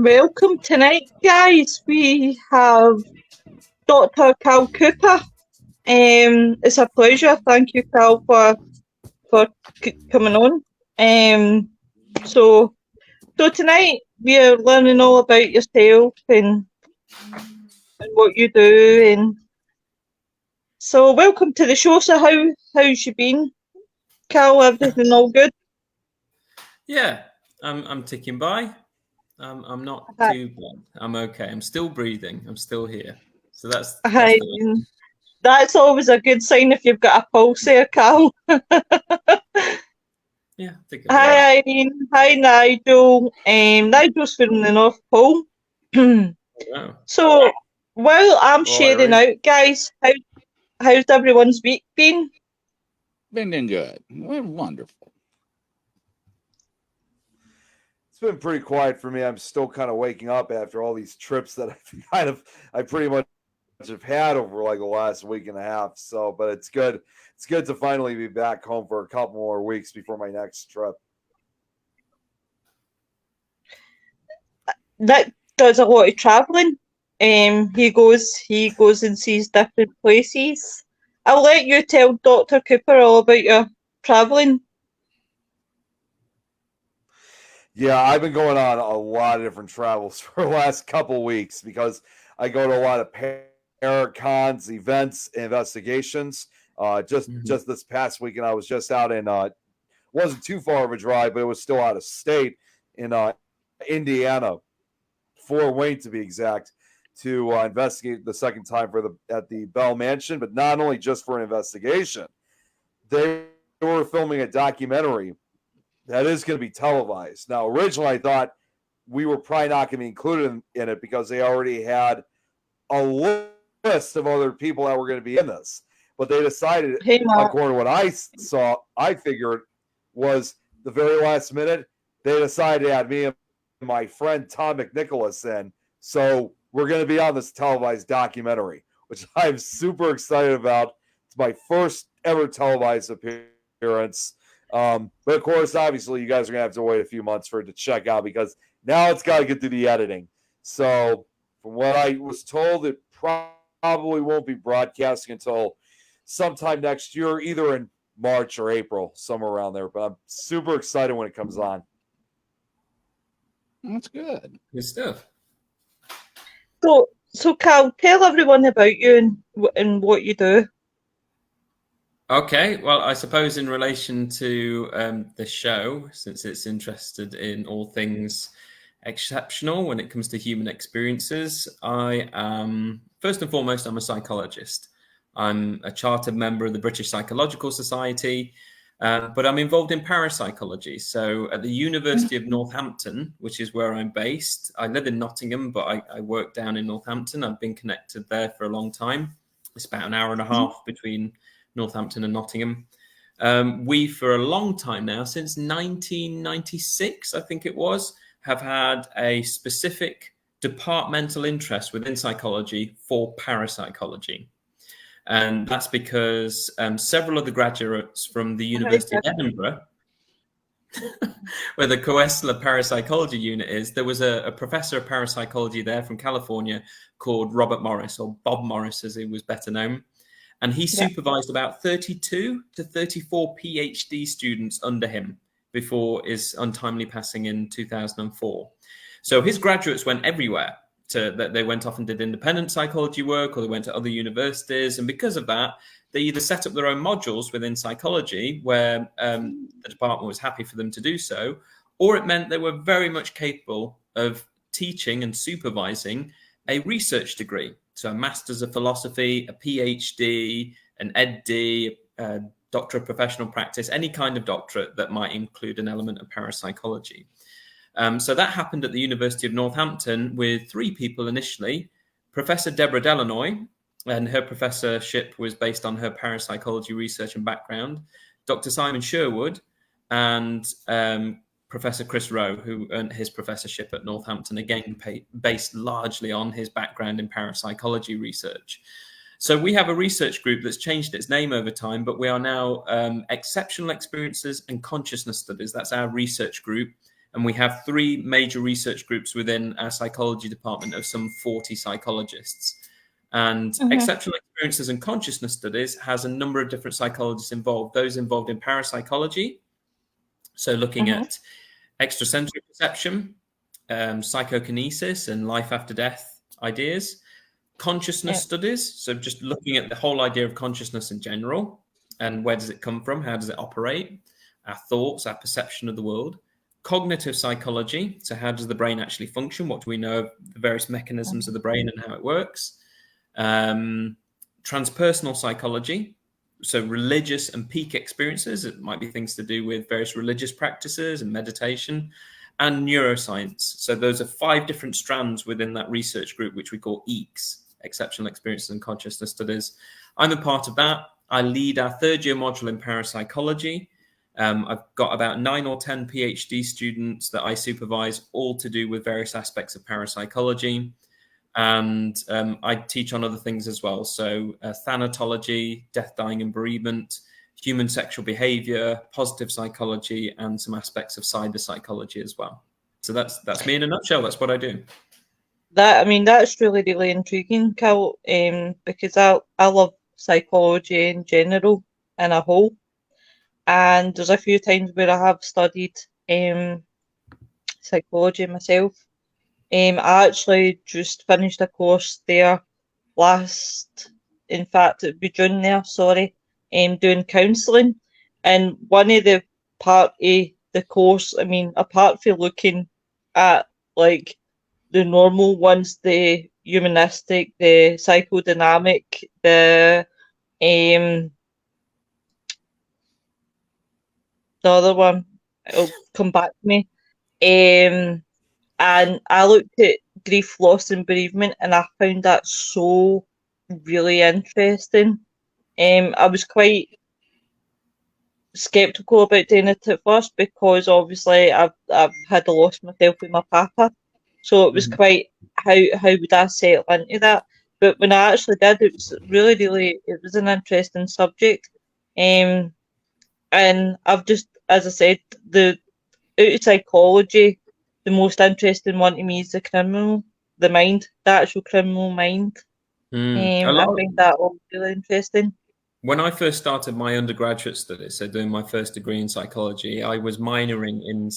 Welcome tonight, guys. We have Dr. Cal Cooper. It's a pleasure. Thank you, Cal, for coming on. So tonight we are learning all about yourself and what you do. And so welcome to the show. So how's you been, Cal? Everything all good? Yeah, I'm ticking by. I'm not too bad. I'm okay. I'm still breathing. I'm still here. So that's the That's always a good sign if you've got a pulse there, Cal. Yeah. Hi, Irene. Hi, Nigel. Nigel's from the North Pole. Wow. So while I'm sharing out, guys, how's everyone's week been? Been good. Wonderful. It's been pretty quiet for me. I'm still kind of waking up after all these trips that I pretty much have had over like the last week and a half. So, but it's good. It's good to finally be back home for a couple more weeks before my next trip. That does a lot of traveling. He goes and sees different places. I'll let you tell Dr. Cooper all about your traveling. Yeah, I've been going on a lot of different travels for the last couple of weeks because I go to a lot of paracons, events, investigations. Just this past weekend, I was just out in wasn't too far of a drive, but it was still out of state in Indiana, Fort Wayne to be exact, to investigate the second time at the Bell Mansion. But not only just for an investigation, they were filming a documentary that is going to be televised. Now, originally, I thought we were probably not going to be included in it because they already had a list of other people that were going to be in this. But they decided, according to what I figured was the very last minute, they decided to add me and my friend Tom McNicholas in. So we're going to be on this televised documentary, which I'm super excited about. It's my first ever televised appearance. But of course, obviously, you guys are going to have to wait a few months for it to check out because now it's got to get through the editing. So from what I was told, it probably won't be broadcasting until sometime next year, either in March or April, somewhere around there. But I'm super excited when it comes on. That's good. Good stuff. So Cal, tell everyone about you and what you do. Okay, well, I suppose in relation to the show, since it's interested in all things exceptional when it comes to human experiences, I am, first and foremost, I'm a psychologist. I'm a chartered member of the British Psychological Society, but I'm involved in parapsychology. So at the University of Northampton, which is where I'm based, I live in Nottingham, but I work down in Northampton. I've been connected there for a long time. It's about an hour and a half between Northampton and Nottingham. We, for a long time now, since 1996, I think it was, have had a specific departmental interest within psychology for parapsychology. And that's because several of the graduates from the University of Edinburgh, where the Koestler Parapsychology Unit is, there was a professor of parapsychology there from California called Robert Morris, or Bob Morris as he was better known. And he supervised about 32 to 34 PhD students under him before his untimely passing in 2004. So his graduates went everywhere. They went off and did independent psychology work, or they went to other universities. And because of that, they either set up their own modules within psychology where the department was happy for them to do so, or it meant they were very much capable of teaching and supervising a research degree. So a Master's of Philosophy, a PhD, an EdD, a Doctor of Professional Practice, any kind of doctorate that might include an element of parapsychology. So that happened at the University of Northampton with three people initially. Professor Deborah Delanoy, and her professorship was based on her parapsychology research and background. Dr. Simon Sherwood and Professor Chris Rowe, who earned his professorship at Northampton, again based largely on his background in parapsychology research. So we have a research group that's changed its name over time, but we are now Exceptional Experiences and Consciousness Studies. That's our research group. And we have 3 major research groups within our psychology department of some 40 psychologists. And exceptional experiences and consciousness studies has a number of different psychologists involved. Those involved in parapsychology, so looking at extrasensory perception, psychokinesis and life after death ideas. Consciousness studies, so just looking at the whole idea of consciousness in general, and where does it come from, how does it operate, our thoughts, our perception of the world. Cognitive psychology, so how does the brain actually function, what do we know of the various mechanisms of the brain and how it works. Transpersonal psychology, so religious and peak experiences, it might be things to do with various religious practices and meditation. And neuroscience, so those are 5 different strands within that research group, which we call EECS, Exceptional Experiences and Consciousness Studies. I'm a part of that. I lead our 3rd year module in parapsychology. I've got about 9 or 10 PhD students that I supervise, all to do with various aspects of parapsychology. And I teach on other things as well. So thanatology, death, dying and bereavement, human sexual behavior, positive psychology, and some aspects of cyber psychology as well. So that's me in a nutshell. That's what I do. That's really, really intriguing, Cal, because I love psychology in general in a whole. And there's a few times where I have studied psychology myself. I actually just finished a course there it'd be June there, doing counselling. And one of the part of the course, apart from looking at like the normal ones, the humanistic, the psychodynamic, the other one, it'll come back to me. And I looked at grief, loss and bereavement, and I found that so really interesting. I was quite sceptical about doing it at first because obviously I've had a loss myself with my papa, so it was quite how would I settle into that. But when I actually did, it was really, really, it was an interesting subject. And I've just, as I said, out of psychology, the most interesting one to me is the actual criminal mind. I find that all really interesting. When I first started my undergraduate studies, so doing my first degree in psychology, I was minoring in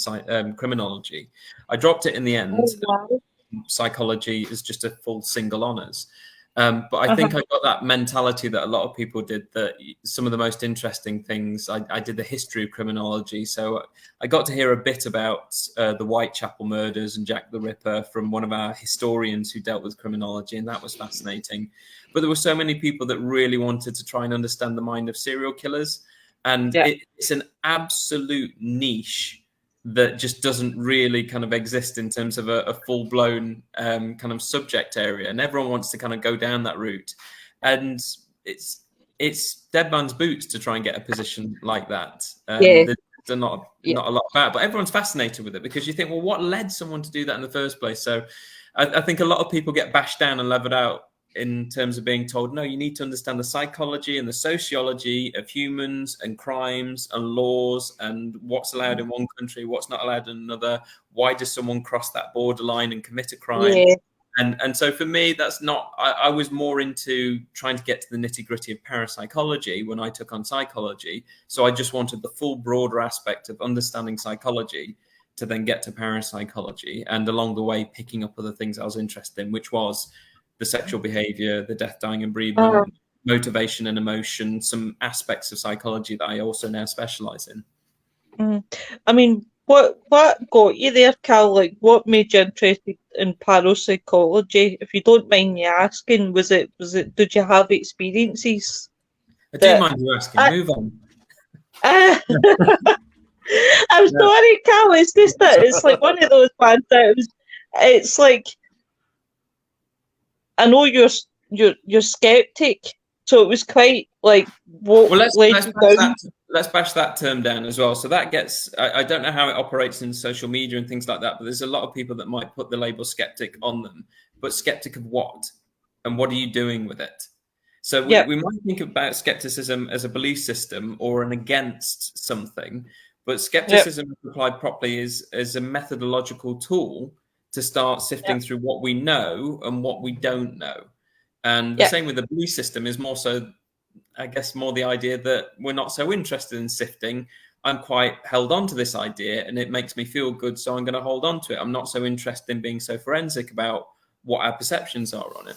criminology. I dropped it in the end. Oh, wow. Psychology is just a full single honours. But I think I got that mentality that a lot of people did, that some of the most interesting things, I did the history of criminology. So I got to hear a bit about the Whitechapel murders and Jack the Ripper from one of our historians who dealt with criminology, and that was fascinating. But there were so many people that really wanted to try and understand the mind of serial killers. And it's an absolute niche that just doesn't really kind of exist in terms of a full-blown kind of subject area, and everyone wants to kind of go down that route, and it's dead man's boots to try and get a position like that. There's not a lot about, but everyone's fascinated with it because you think, well, what led someone to do that in the first place? So I think a lot of people get bashed down and levered out in terms of being told, no, you need to understand the psychology and the sociology of humans and crimes and laws and what's allowed in one country, what's not allowed in another. Why does someone cross that borderline and commit a crime? Yeah. And so for me, that's not, I was more into trying to get to the nitty gritty of parapsychology when I took on psychology. So I just wanted the full broader aspect of understanding psychology to then get to parapsychology, and along the way picking up other things I was interested in, which was the sexual behavior, the death, dying and bereavement, motivation and emotion, some aspects of psychology that I also now specialize in. I mean, what got you there, Cal? Like, what made you interested in parapsychology? If you don't mind me asking, was it? Did you have experiences? I do mind you asking. Move on. I'm sorry, Cal. It's just that it's like one of those ones that it's like, I know you're skeptic, so it was quite like, what let's bash that term down as well. So that gets, I don't know how it operates in social media and things like that, but there's a lot of people that might put the label skeptic on them. But skeptic of what? And what are you doing with it? So we might think about skepticism as a belief system or an against something, But skepticism, if applied properly, is a methodological tool to start sifting through what we know and what we don't know. And the same with the belief system is more so, I guess, more the idea that we're not so interested in sifting. I'm quite held on to this idea and it makes me feel good, so I'm going to hold on to it. I'm not so interested in being so forensic about what our perceptions are on it.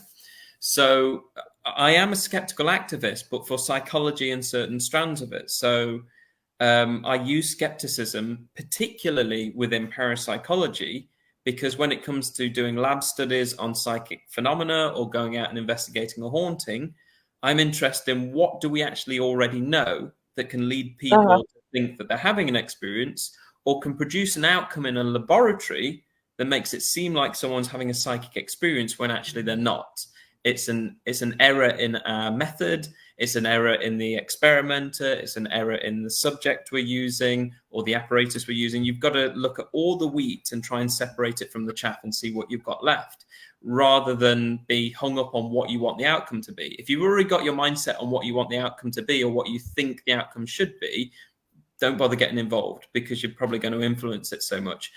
So I am a skeptical activist, but for psychology and certain strands of it. So I use skepticism, particularly within parapsychology, because when it comes to doing lab studies on psychic phenomena or going out and investigating a haunting, I'm interested in what do we actually already know that can lead people to think that they're having an experience, or can produce an outcome in a laboratory that makes it seem like someone's having a psychic experience when actually they're not. It's an error in our method. It's an error in the experimenter. It's an error in the subject we're using or the apparatus we're using. You've got to look at all the wheat and try and separate it from the chaff and see what you've got left, rather than be hung up on what you want the outcome to be. If you've already got your mindset on what you want the outcome to be or what you think the outcome should be, don't bother getting involved, because you're probably going to influence it so much.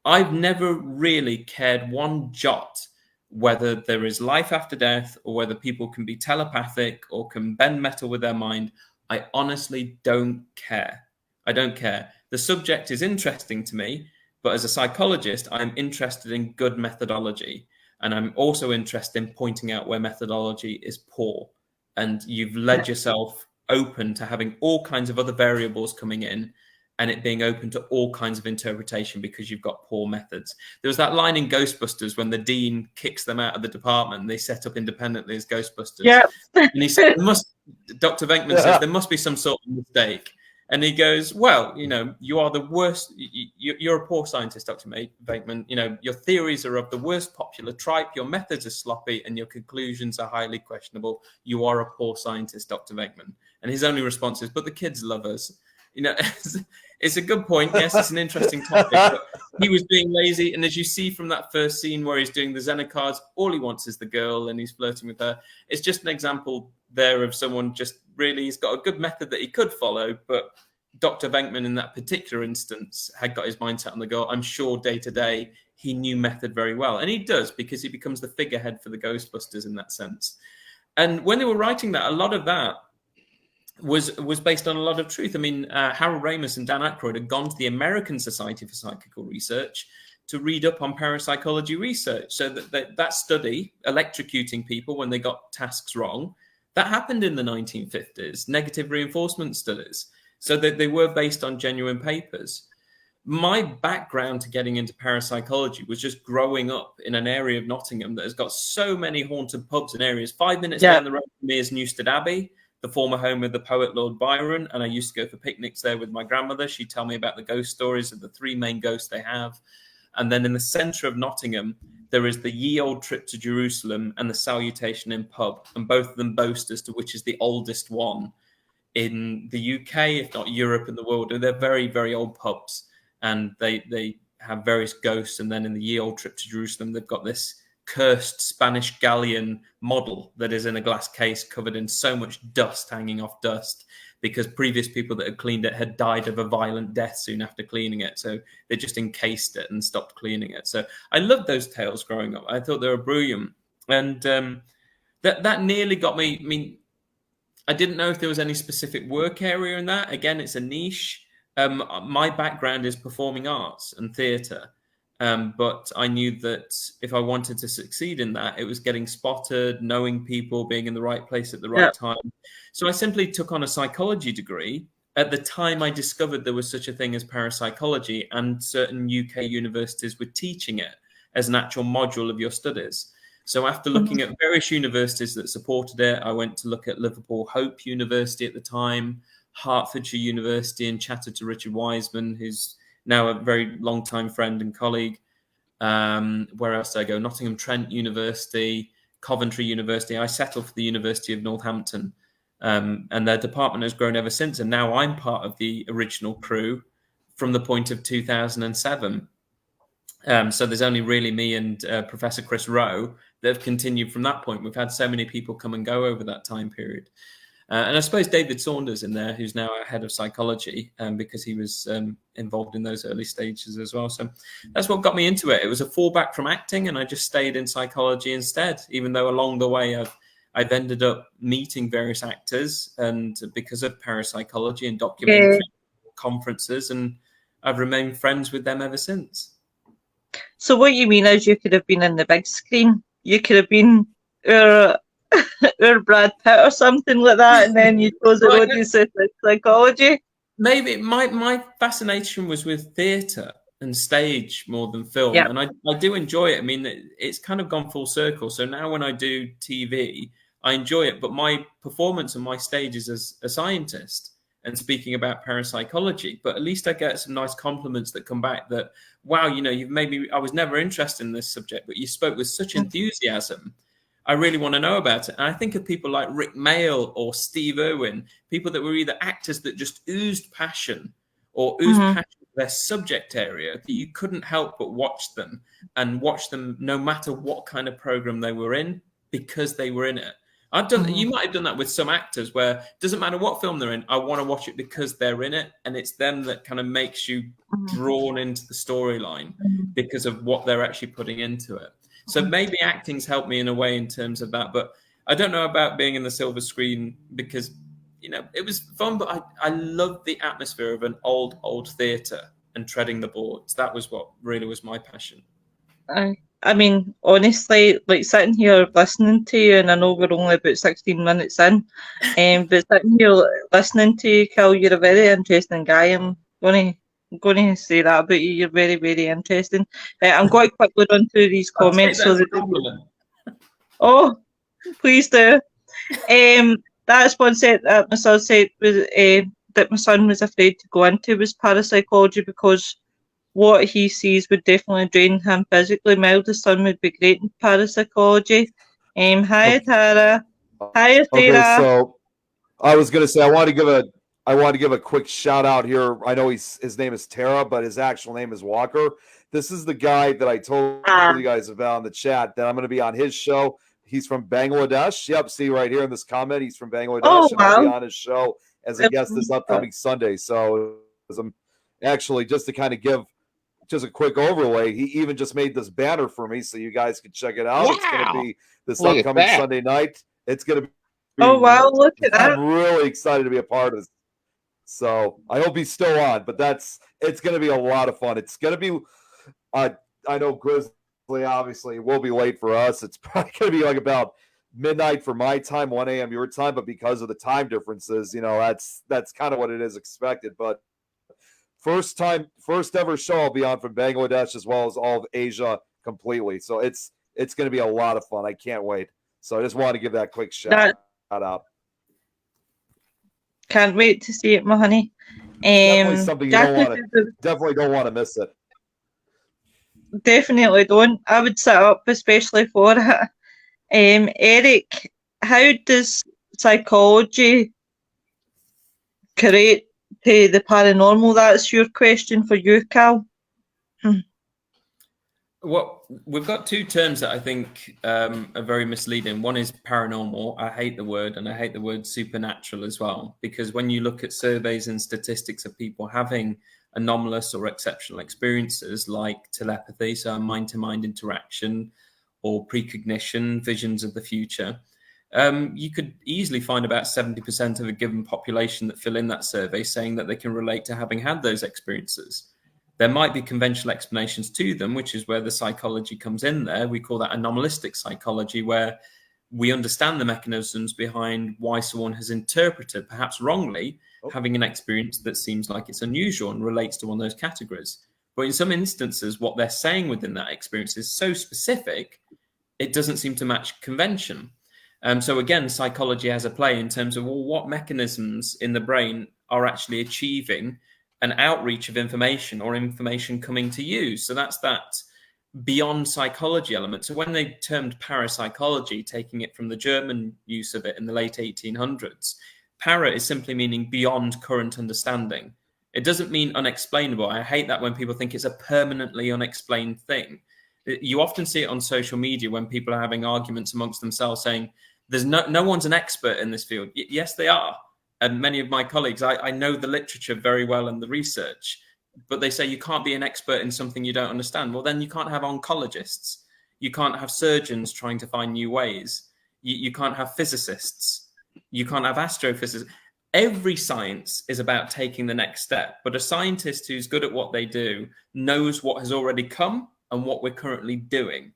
I've never really cared one jot whether there is life after death or whether people can be telepathic or can bend metal with their mind. I honestly don't care. I don't care. The subject is interesting to me, but as a psychologist, I'm interested in good methodology. And I'm also interested in pointing out where methodology is poor. And you've led yourself open to having all kinds of other variables coming in, and it being open to all kinds of interpretation because you've got poor methods. There was that line in Ghostbusters when the dean kicks them out of the department and they set up independently as Ghostbusters. Yeah. And he said, Dr. Venkman says, there must be some sort of mistake. And he goes, well, you know, you are the worst. You're a poor scientist, Dr. Venkman. You know, your theories are of the worst popular tripe. Your methods are sloppy and your conclusions are highly questionable. You are a poor scientist, Dr. Venkman. And his only response is, but the kids love us. You know, it's a good point. Yes, it's an interesting topic, but he was being lazy. And as you see from that first scene where he's doing the Zener cards, all he wants is the girl and he's flirting with her. It's just an example there of someone just really, he's got a good method that he could follow, but Dr. Venkman in that particular instance had got his mindset on the girl. I'm sure day to day he knew method very well. And he does, because he becomes the figurehead for the Ghostbusters in that sense. And when they were writing that, a lot of that was based on a lot of truth. I mean, Harold Ramis and Dan Aykroyd had gone to the American Society for Psychical Research to read up on parapsychology research. So that study, electrocuting people when they got tasks wrong, that happened in the 1950s, negative reinforcement studies. So that they were based on genuine papers. My background to getting into parapsychology was just growing up in an area of Nottingham that has got so many haunted pubs and areas. 5 minutes down the road from me is Newstead Abbey, the former home of the poet Lord Byron, and I used to go for picnics there with my grandmother. She'd tell me about the ghost stories of the 3 main ghosts they have. And then in the centre of Nottingham, there is the Ye Old Trip to Jerusalem and the Salutation Inn pub, and both of them boast as to which is the oldest one in the UK, if not Europe and the world. They're very, very old pubs, and they have various ghosts. And then in the Ye Old Trip to Jerusalem, they've got this cursed Spanish galleon model that is in a glass case covered in so much dust, hanging off dust, because previous people that had cleaned it had died of a violent death soon after cleaning it. So they just encased it and stopped cleaning it. So I loved those tales growing up. I thought they were brilliant. And that nearly got me. I mean, I didn't know if there was any specific work area in that. Again, it's a niche. My background is performing arts and theatre. But I knew that if I wanted to succeed in that, it was getting spotted, knowing people, being in the right place at the right time. So I simply took on a psychology degree. At the time, I discovered there was such a thing as parapsychology, and certain UK universities were teaching it as an actual module of your studies. So after looking at various universities that supported it, I went to look at Liverpool Hope University at the time, Hertfordshire University, and chatted to Richard Wiseman, who's now a very long-time friend and colleague. Where else did I go? Nottingham Trent University, Coventry University. I settled for the University of Northampton, and their department has grown ever since. And now I'm part of the original crew from the point of 2007. So there's only really me and Professor Chris Rowe that have continued from that point. We've had so many people come and go over that time period. And I suppose David Saunders in there, who's now our head of psychology, because he was involved in those early stages as well. So that's what got me into it. It was a fallback from acting, and I just stayed in psychology instead, even though along the way I've ended up meeting various actors, and because of parapsychology and documentary conferences, and I've remained friends with them ever since. So what you mean is you could have been in the big screen. You could have been or Brad Pitt or something like that, and then you chose the road to psychology. Maybe my fascination was with theatre and stage more than film, and I do enjoy it. I mean, it's kind of gone full circle. So now when I do TV, I enjoy it, but my performance on my stage is as a scientist and speaking about parapsychology. But at least I get some nice compliments that come back that, wow, you've made me, I was never interested in this subject, but you spoke with such enthusiasm. I really want to know about it. And I think of people like Rick Mayall or Steve Irwin, people that were either actors that just oozed passion or oozed passion for their subject area, that you couldn't help but watch them no matter what kind of program they were in, because they were in it. I've done. You might have done that with some actors, where it doesn't matter what film they're in, I want to watch it because they're in it, and it's them that kind of makes you drawn into the storyline because of what they're actually putting into it. So maybe acting's helped me in a way in terms of that, but I don't know about being in the silver screen, because it was fun, but I love the atmosphere of an old theatre and treading the boards. That was what really was my passion. I mean, honestly, like sitting here listening to you, and I know we're only about 16 minutes in, but sitting here listening to you, Kel, you're a very interesting guy. I'm going to say that about you. You're very, very interesting. I'm going to quickly run through these comments. Oh, please do. That's one set that my son said was that my son was afraid to go into was parapsychology, because what he sees would definitely drain him physically. My eldest son would be great in parapsychology. Hi, Tara. Hi, Tara. Okay, so I was going to say I want to give a quick shout out here. I know his name is Tara, but his actual name is Walker. This is the guy that I told you guys about in the chat that I'm going to be on his show. He's from Bangladesh. Yep, see right here in this comment, he's from Bangladesh. Oh, and I'll be on his show as a guest this upcoming Sunday. So I'm actually, just to kind of give just a quick overlay, he even just made this banner for me so you guys can check it out. Wow. It's going to be this Look upcoming Sunday night. It's going to be. Oh, wow, look at that. I'm really excited to be a part of this. So I hope he's still on, but it's going to be a lot of fun. It's going to be, I know Grizzly obviously will be late for us. It's probably going to be like about midnight for my time, 1 a.m. your time, but because of the time differences, that's kind of what it is expected. But first ever show I'll be on from Bangladesh, as well as all of Asia completely. So it's going to be a lot of fun. I can't wait. So I just want to give that quick shout out. Can't wait to see it, my honey. Definitely something you definitely don't want to miss it. Definitely don't. I would sit up especially for it. Eric, how does psychology correlate to the paranormal? That's your question for you, Cal. Well, we've got two terms that I think are very misleading. One is paranormal. I hate the word, and I hate the word supernatural as well, because when you look at surveys and statistics of people having anomalous or exceptional experiences like telepathy, so a mind-to-mind interaction, or precognition, visions of the future, you could easily find about 70% of a given population that fill in that survey saying that they can relate to having had those experiences. There might be conventional explanations to them, which is where the psychology comes in there. We call that anomalistic psychology, where we understand the mechanisms behind why someone has interpreted, perhaps wrongly, having an experience that seems like it's unusual and relates to one of those categories. But in some instances, what they're saying within that experience is so specific, it doesn't seem to match convention. So again, psychology has a play in terms of, well, what mechanisms in the brain are actually achieving an outreach of information or information coming to you. So that's that beyond psychology element. So when they termed parapsychology, taking it from the German use of it in the late 1800s, para is simply meaning beyond current understanding. It doesn't mean unexplainable. I hate that when people think it's a permanently unexplained thing. You often see it on social media when people are having arguments amongst themselves saying, There's no one's an expert in this field. Yes, they are. And many of my colleagues, I know the literature very well and the research, but they say you can't be an expert in something you don't understand. Well, then you can't have oncologists. You can't have surgeons trying to find new ways. You can't have physicists. You can't have astrophysicists. Every science is about taking the next step, but a scientist who's good at what they do knows what has already come and what we're currently doing.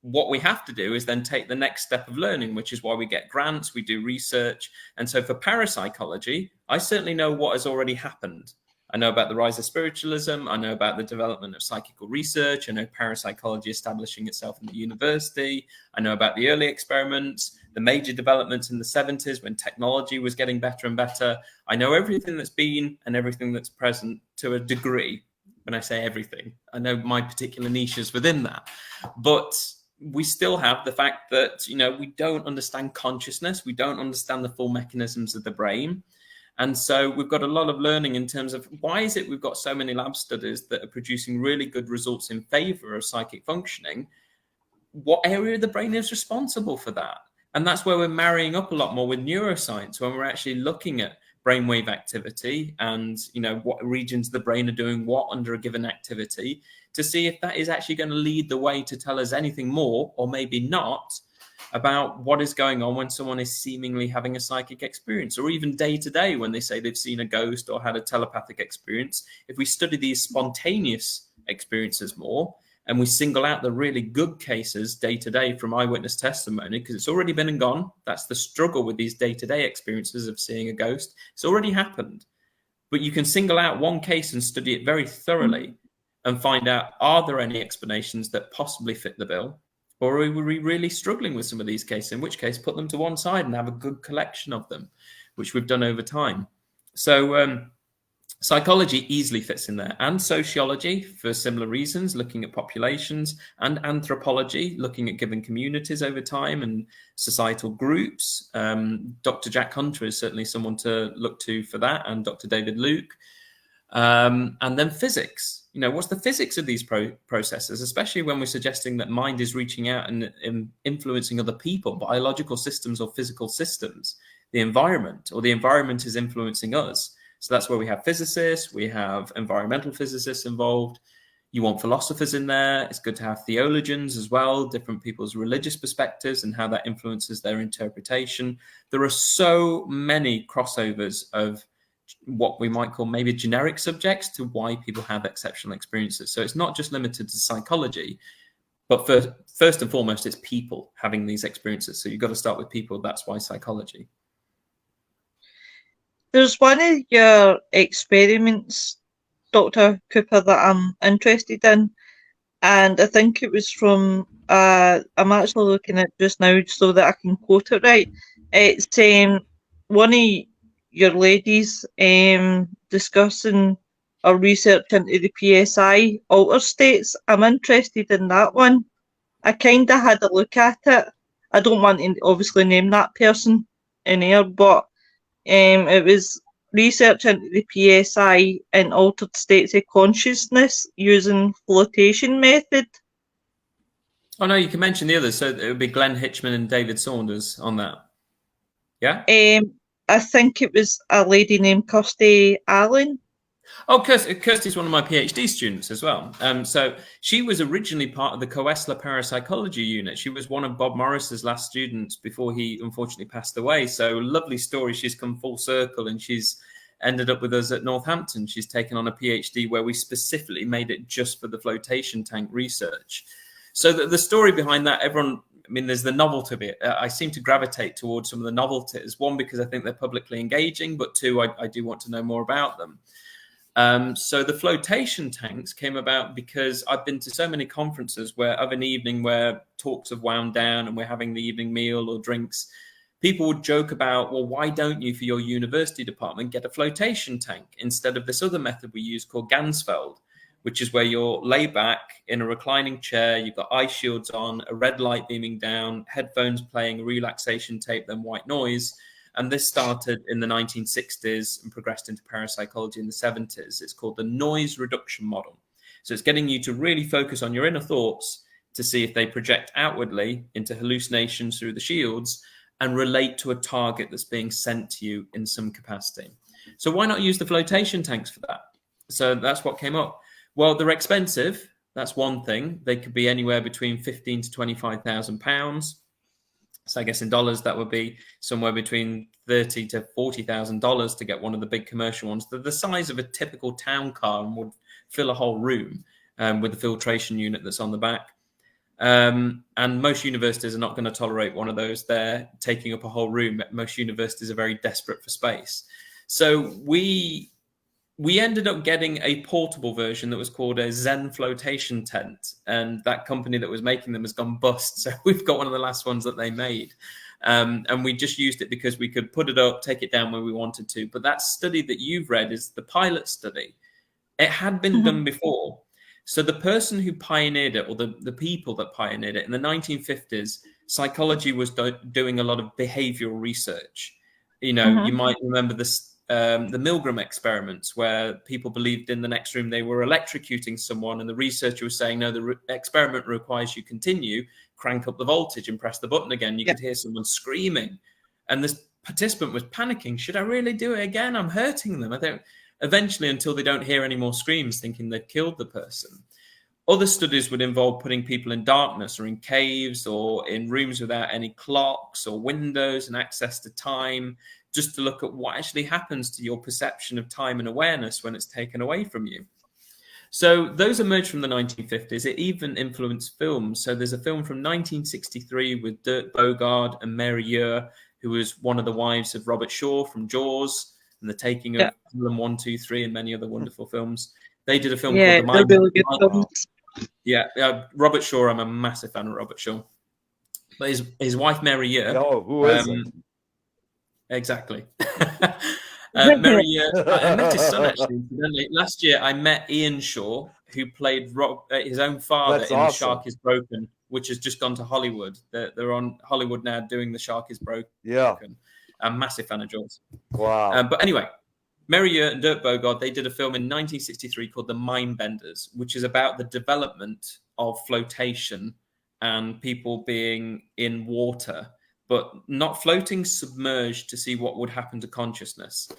What we have to do is then take the next step of learning, which is why we get grants, we do research. And so for parapsychology, I certainly know what has already happened. I know about the rise of spiritualism. I know about the development of psychical research. I know parapsychology establishing itself in the university. I know about the early experiments, the major developments in the 70s when technology was getting better and better. I know everything that's been and everything that's present to a degree. When I say everything, I know my particular niches within that. But we still have the fact that, we don't understand consciousness. We don't understand the full mechanisms of the brain. And so we've got a lot of learning in terms of why is it we've got so many lab studies that are producing really good results in favor of psychic functioning? What area of the brain is responsible for that? And that's where we're marrying up a lot more with neuroscience, when we're actually looking at brainwave activity and, what regions of the brain are doing what under a given activity, to see if that is actually going to lead the way to tell us anything more, or maybe not, about what is going on when someone is seemingly having a psychic experience, or even day to day when they say they've seen a ghost or had a telepathic experience. If we study these spontaneous experiences more, and we single out the really good cases day to day from eyewitness testimony, because it's already been and gone. That's the struggle with these day to day experiences of seeing a ghost. It's already happened. But you can single out one case and study it very thoroughly and find out, are there any explanations that possibly fit the bill? Or are we really struggling with some of these cases, in which case put them to one side and have a good collection of them, which we've done over time. So psychology easily fits in there, and sociology for similar reasons, looking at populations, and anthropology, looking at given communities over time and societal groups. Dr. Jack Hunter is certainly someone to look to for that, and Dr. David Luke. And then physics. What's the physics of these processes, especially when we're suggesting that mind is reaching out and influencing other people, biological systems or physical systems, the environment, or the environment is influencing us. So that's where we have physicists, we have environmental physicists involved. You want philosophers in there. It's good to have theologians as well, different people's religious perspectives and how that influences their interpretation. There are so many crossovers of what we might call maybe generic subjects to why people have exceptional experiences. So it's not just limited to psychology, but first and foremost, it's people having these experiences. So you've got to start with people. That's why psychology. There's one of your experiments, Dr. Cooper, that I'm interested in, and I think it was from, I'm actually looking at it just now so that I can quote it right. It's one of your ladies discussing a research into the PSI alter states. I'm interested in that one. I kind of had a look at it. I don't want to obviously name that person in here, but it was research into the PSI and altered states of consciousness using flotation method. Oh no, you can mention the others. So it would be Glenn Hitchman and David Saunders on that. Yeah? I think it was a lady named Kirsty Allen. Oh, Kirsty's one of my PhD students as well. So she was originally part of the Koestler Parapsychology Unit. She was one of Bob Morris's last students before he unfortunately passed away. So lovely story. She's come full circle and she's ended up with us at Northampton. She's taken on a PhD where we specifically made it just for the flotation tank research. So the story behind that, there's the novelty of it. I seem to gravitate towards some of the novelties. One, because I think they're publicly engaging, but two, I do want to know more about them. So the flotation tanks came about because I've been to so many conferences where of an evening where talks have wound down and we're having the evening meal or drinks, people would joke about, well, why don't you for your university department get a flotation tank instead of this other method we use called Ganzfeld, which is where you're laid back in a reclining chair, you've got eye shields on, a red light beaming down, headphones playing relaxation tape, then white noise. And this started in the 1960s and progressed into parapsychology in the 70s. It's called the noise reduction model. So it's getting you to really focus on your inner thoughts to see if they project outwardly into hallucinations through the shields. and relate to a target that's being sent to you in some capacity. So why not use the flotation tanks for that? So that's what came up. Well, they're expensive. That's one thing. They could be anywhere between £15,000 to £25,000. So I guess in dollars, that would be somewhere between $30,000 to $40,000 to get one of the big commercial ones. They're the size of a typical town car and would fill a whole room with the filtration unit that's on the back. And most universities are not going to tolerate one of those. They're taking up a whole room. Most universities are very desperate for space. So we ended up getting a portable version that was called a Zen flotation tent. And that company that was making them has gone bust. So we've got one of the last ones that they made. And we just used it because we could put it up, take it down when we wanted to. But that study that you've read is the pilot study. It had been done before. So the person who pioneered it, or the people that pioneered it in the 1950s, psychology was doing a lot of behavioral research. You know, you might remember this. The Milgram experiments, where people believed in the next room they were electrocuting someone, and the researcher was saying, no, the experiment requires you continue, crank up the voltage and press the button again. You could hear someone screaming. And this participant was panicking. Should I really do it again? I'm hurting them. I don't. Eventually, until they don't hear any more screams, thinking they've killed the person. Other studies would involve putting people in darkness or in caves or in rooms without any clocks or windows and access to time, just to look at what actually happens to your perception of time and awareness when it's taken away from you. So those emerged from the 1950s. It even influenced films. So there's a film from 1963 with Dirk Bogarde and Mary Ure, who was one of the wives of Robert Shaw from Jaws and The Taking of Pelham 1, 2, 3 and many other wonderful films. They did a film called The Mind. Really good films. Yeah, Robert Shaw. I'm a massive fan of Robert Shaw. But his wife Mary Ure. Oh, who is it? Exactly. Mary Ure. I met his son actually. Incidentally. Last year, I met Ian Shaw, who played his own father in The Shark Is Broken, which has just gone to Hollywood. They're on Hollywood now doing The Shark Is Broken. Yeah. I'm a massive fan of Jaws. Wow. But anyway, Mary Ure and Dirk Bogarde, they did a film in 1963 called The Mindbenders, which is about the development of flotation and people being in water, but not floating, submerged to see what would happen to consciousness.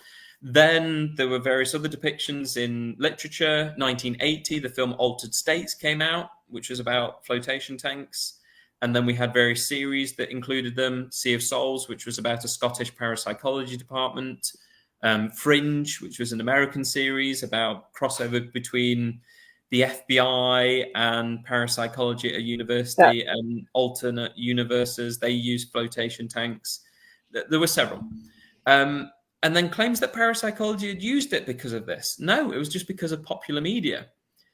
Then there were various other depictions in literature. 1980, the film Altered States came out, which was about flotation tanks. And then we had various series that included them. Sea of Souls, which was about a Scottish parapsychology department. Fringe, which was an American series about crossover between the FBI and parapsychology at a university and alternate universes. They used flotation tanks. There were several. And then claims that parapsychology had used it because of this. No, it was just because of popular media.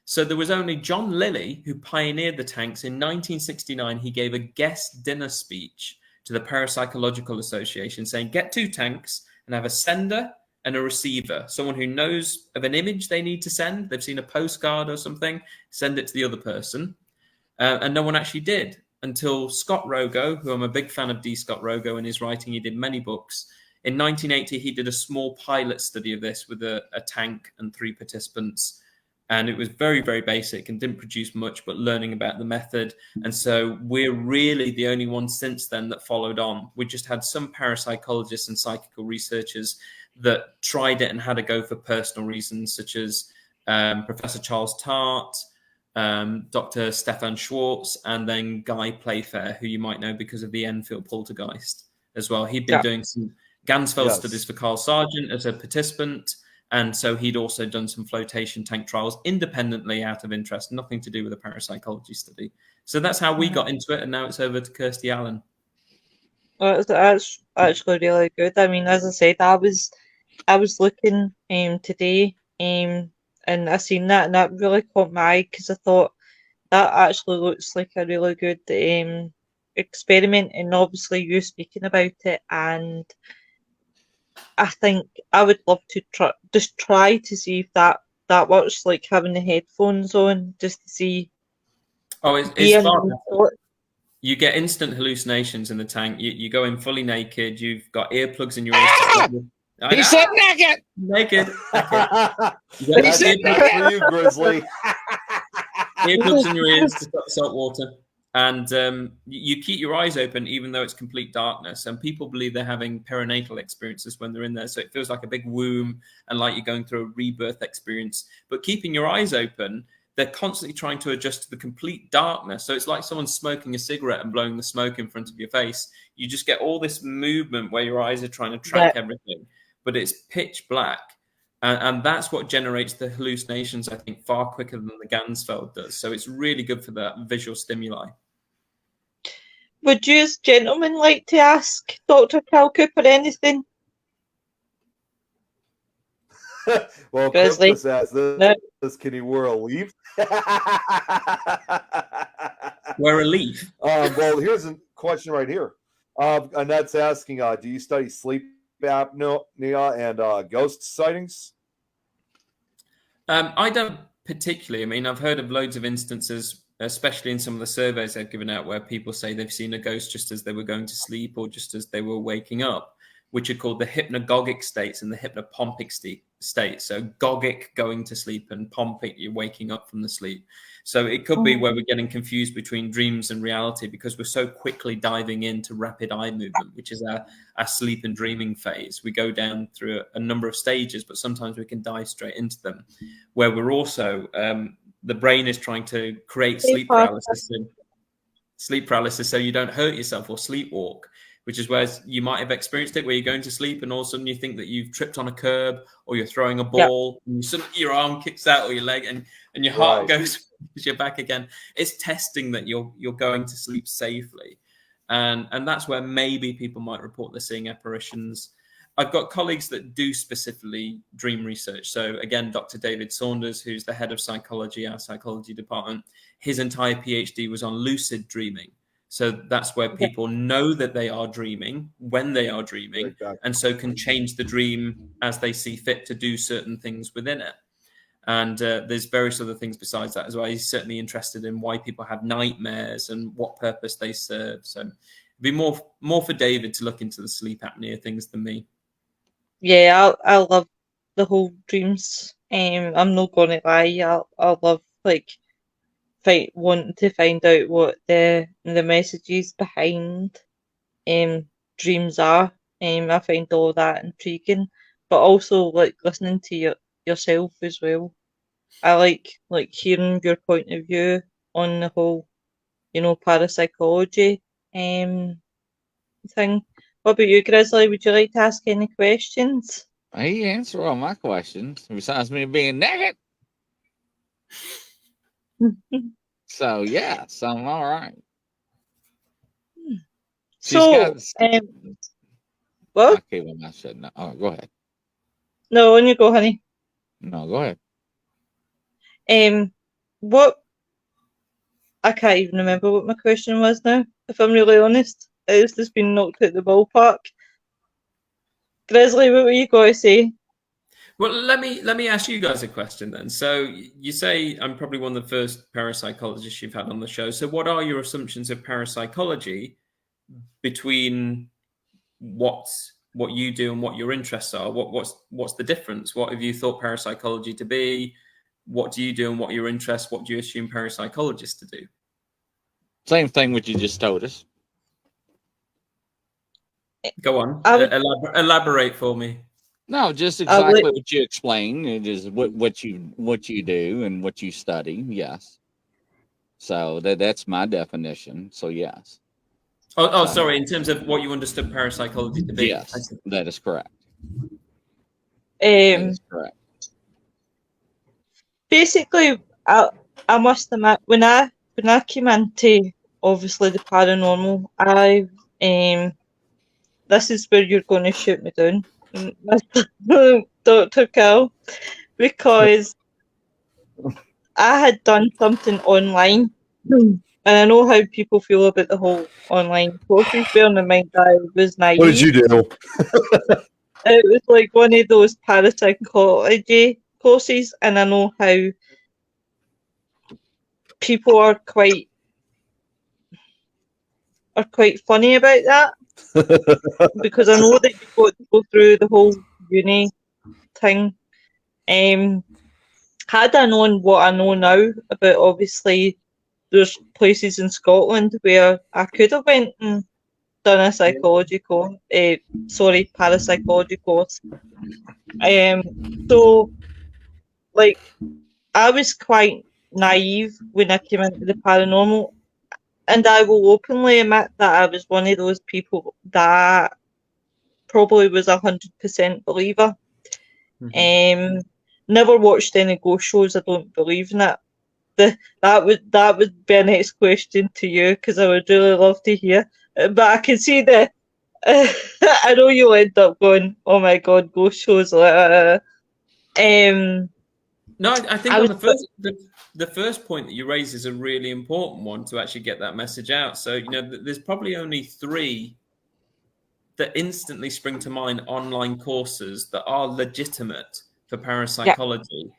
So there was only John Lilly who pioneered the tanks. In 1969, he gave a guest dinner speech to the Parapsychological Association saying, get 2 tanks and have a sender and a receiver, someone who knows of an image they need to send. They've seen a postcard or something, send it to the other person. And no one actually did until Scott Rogo, who I'm a big fan of D. Scott Rogo in his writing. He did many books. In 1980, he did a small pilot study of this with a tank and 3 participants. And it was very, very basic and didn't produce much, but learning about the method. And so we're really the only ones since then that followed on. We just had some parapsychologists and psychical researchers that tried it and had to go for personal reasons, such as Professor Charles Tart, Dr. Stefan Schwartz, and then Guy Playfair, who you might know because of the Enfield poltergeist as well. He'd been doing some Gansfeld studies for Carl Sargent as a participant. And so he'd also done some flotation tank trials independently out of interest, nothing to do with a parapsychology study. So that's how we got into it. And now it's over to Kirsty Allen. Well, that's actually really good. I mean, as I said, I was looking today and I seen that, and that really caught my eye because I thought that actually looks like a really good experiment, and obviously you speaking about it, and I think I would love to try to see if that works, like having the headphones on, just to see. Oh, it's fun. You get instant hallucinations in the tank. You go in fully naked. You've got earplugs in your ears. He said naked. Naked. He said naked. You, Grizzly. Earplugs in your ears to stop salt water. And you keep your eyes open even though it's complete darkness. And people believe they're having perinatal experiences when they're in there. So it feels like a big womb and like you're going through a rebirth experience. But keeping your eyes open, they're constantly trying to adjust to the complete darkness. So it's like someone smoking a cigarette and blowing the smoke in front of your face. You just get all this movement where your eyes are trying to track everything, but it's pitch black. And that's what generates the hallucinations, I think, far quicker than the Ganzfeld does. So it's really good for that visual stimuli. Would you as gentlemen like to ask Dr. Cal Cooper anything? Well, Grizzly. Cliff just asked No. this, can he wear a leaf? Wear a leaf? Well, here's a question right here. Annette's asking, do you study sleep apnea and ghost sightings? I don't particularly. I mean, I've heard of loads of instances, especially in some of the surveys I've given out, where people say they've seen a ghost just as they were going to sleep or just as they were waking up, which are called the hypnagogic states and the hypnopompic state. So gogic, going to sleep, and pompic, you're waking up from the sleep. So it could be where we're getting confused between dreams and reality because we're so quickly diving into rapid eye movement, which is our sleep and dreaming phase. We go down through a number of stages, but sometimes we can dive straight into them, where we're also, the brain is trying to create sleep paralysis so you don't hurt yourself or sleepwalk, which is where you might have experienced it, where you're going to sleep and all of a sudden you think that you've tripped on a curb or you're throwing a ball and suddenly your arm kicks out or your leg and your heart goes because you're back again. It's testing that you're going to sleep safely. And that's where maybe people might report they're seeing apparitions. I've got colleagues that do specifically dream research. So again, Dr. David Saunders, who's the head of psychology, our psychology department, his entire PhD was on lucid dreaming. So that's where people know that they are dreaming, when they are dreaming, and so can change the dream as they see fit to do certain things within it. And there's various other things besides that as well. He's certainly interested in why people have nightmares and what purpose they serve. So it'd be more for David to look into the sleep apnea things than me. Yeah, I love the whole dreams. I'm not gonna lie. I love wanting to find out what the messages behind dreams are. I find all that intriguing, but also like listening to yourself as well. I like hearing your point of view on the whole, parapsychology thing. What about you, Grizzly? Would you like to ask any questions? He answered all my questions, besides me being naked. So, yes, I'm all right. So, what? Okay, well, I said no. Oh, go ahead. No, on you go, honey. No, go ahead. What? I can't even remember what my question was now, if I'm really honest. It's just been knocked out the ballpark. Grizzly, what were you going to say? Well, let me ask you guys a question then. So you say I'm probably one of the first parapsychologists you've had on the show. So what are your assumptions of parapsychology between what you do and what your interests are? What's the difference? What have you thought parapsychology to be? What do you do and what are your interests? What do you assume parapsychologists to do? Same thing what you just told us. Go on. Elaborate for me. No, just exactly what you explained. It is what you do and what you study. Yes. So that's my definition. So yes. Sorry. In terms of what you understood parapsychology to be. Yes, that is correct. That is correct. Basically, I must admit, when I came into obviously the paranormal, this is where you're going to shoot me down, Dr. Cal, because I had done something online, and I know how people feel about the whole online courses. Bearing in mind I was naive. What did you do? It was like one of those parapsychology courses, and I know how people are quite funny about that. Because I know that you've got to go through the whole uni thing. Had I known what I know now about obviously there's places in Scotland where I could have went and done a parapsychology course. So, like, I was quite naive when I came into the paranormal, and I will openly admit that I was one of those people that probably was 100% believer. Never watched any ghost shows. I don't believe in it. That would be a next question to you, because I would really love to hear. But I can see that I know you'll end up going, "Oh my god, ghost shows!" No, I think the first point that you raise is a really important one to actually get that message out. So, you know, there's probably only 3 that instantly spring to mind online courses that are legitimate for parapsychology. Yeah.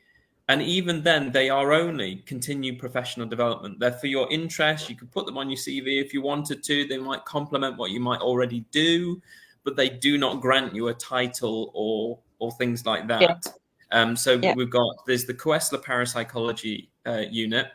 And even then, they are only continued professional development. They're for your interest. You could put them on your CV if you wanted to. They might complement what you might already do, but they do not grant you a title or things like that. Yeah. There's the Koestler Parapsychology unit.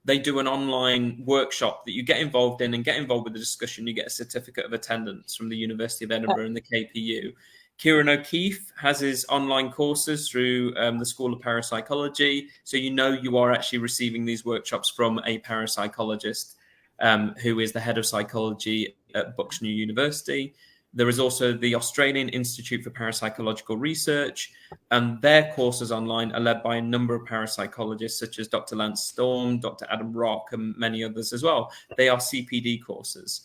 They do an online workshop that you get involved in and get involved with the discussion. You get a certificate of attendance from the University of Edinburgh and the KPU. Kieran O'Keefe has his online courses through the School of Parapsychology. So you know you are actually receiving these workshops from a parapsychologist who is the head of psychology at Bucks-New University. There is also the Australian Institute for Parapsychological Research, and their courses online are led by a number of parapsychologists such as Dr. Lance Storm, Dr. Adam Rock, and many others as well. They are CPD courses.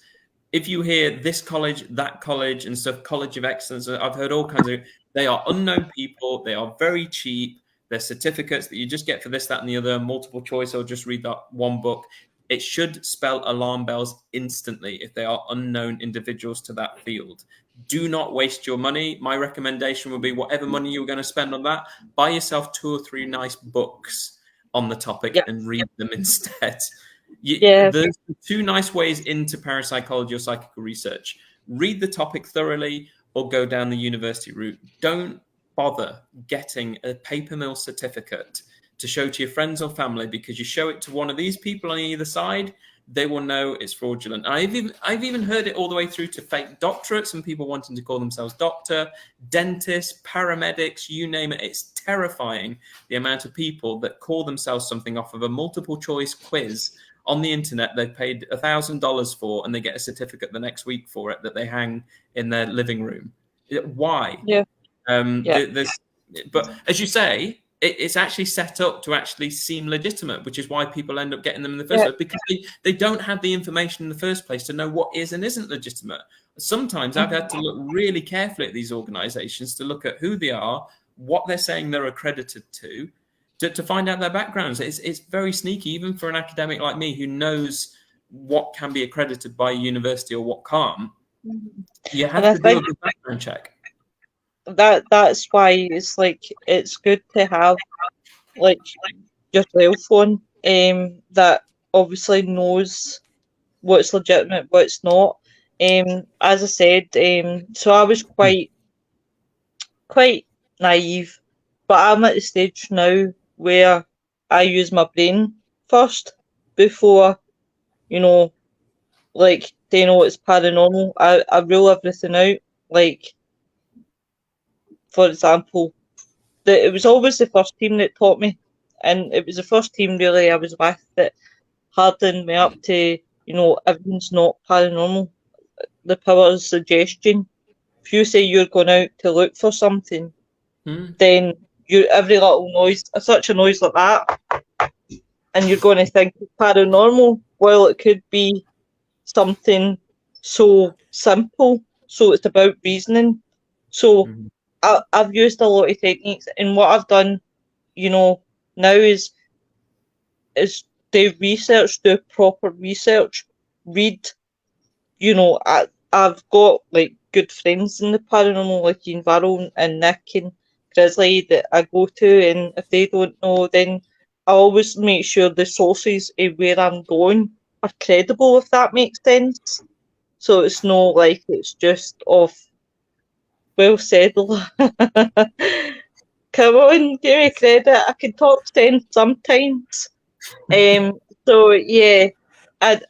If you hear this college, that college, and stuff, College of Excellence, I've heard all kinds of, they are unknown people. They are very cheap. They're certificates that you just get for this, that, and the other, multiple choice, or just read that one book. It should spell alarm bells instantly if they are unknown individuals to that field. Do not waste your money. My recommendation would be whatever money you're going to spend on that, buy yourself 2 or 3 nice books on the topic and read them instead. There's 2 nice ways into parapsychology or psychical research. Read the topic thoroughly or go down the university route. Don't bother getting a paper mill certificate to show to your friends or family, because you show it to one of these people on either side, they will know it's fraudulent. I've even heard it all the way through to fake doctorates and people wanting to call themselves doctor, dentists, paramedics, you name it. It's terrifying the amount of people that call themselves something off of a multiple choice quiz on the internet they've paid $1,000 for, and they get a certificate the next week for it that they hang in their living room. Why? But as you say, it's actually set up to actually seem legitimate, which is why people end up getting them in the first place, because they don't have the information in the first place to know what is and isn't legitimate. Sometimes I've had to look really carefully at these organizations to look at who they are, what they're saying they're accredited to find out their backgrounds. It's very sneaky, even for an academic like me who knows what can be accredited by a university or what can't. You have to do a good background check. That's why it's like it's good to have like yourself on that obviously knows what's legitimate, what's not. As I said, so I was quite naive, but I'm at the stage now where I use my brain first before, like they know it's paranormal. I rule everything out. Like, for example, it was always the first team that taught me, and it was the first team really I was with that hardened me up to, everything's not paranormal. The power of suggestion. If you say you're going out to look for something, then every little noise, such a noise like that, and you're going to think it's paranormal. Well, it could be something so simple. So it's about reasoning. So I've used a lot of techniques, and what I've done, now is do research, do proper research, read. I've got like good friends in the paranormal, like Ian Varrell and Nick and Grizzly, that I go to, and if they don't know, then I always make sure the sources of where I'm going are credible, if that makes sense. So it's not like it's just off. Well said. Come on, give me credit. I can talk sense sometimes. So yeah,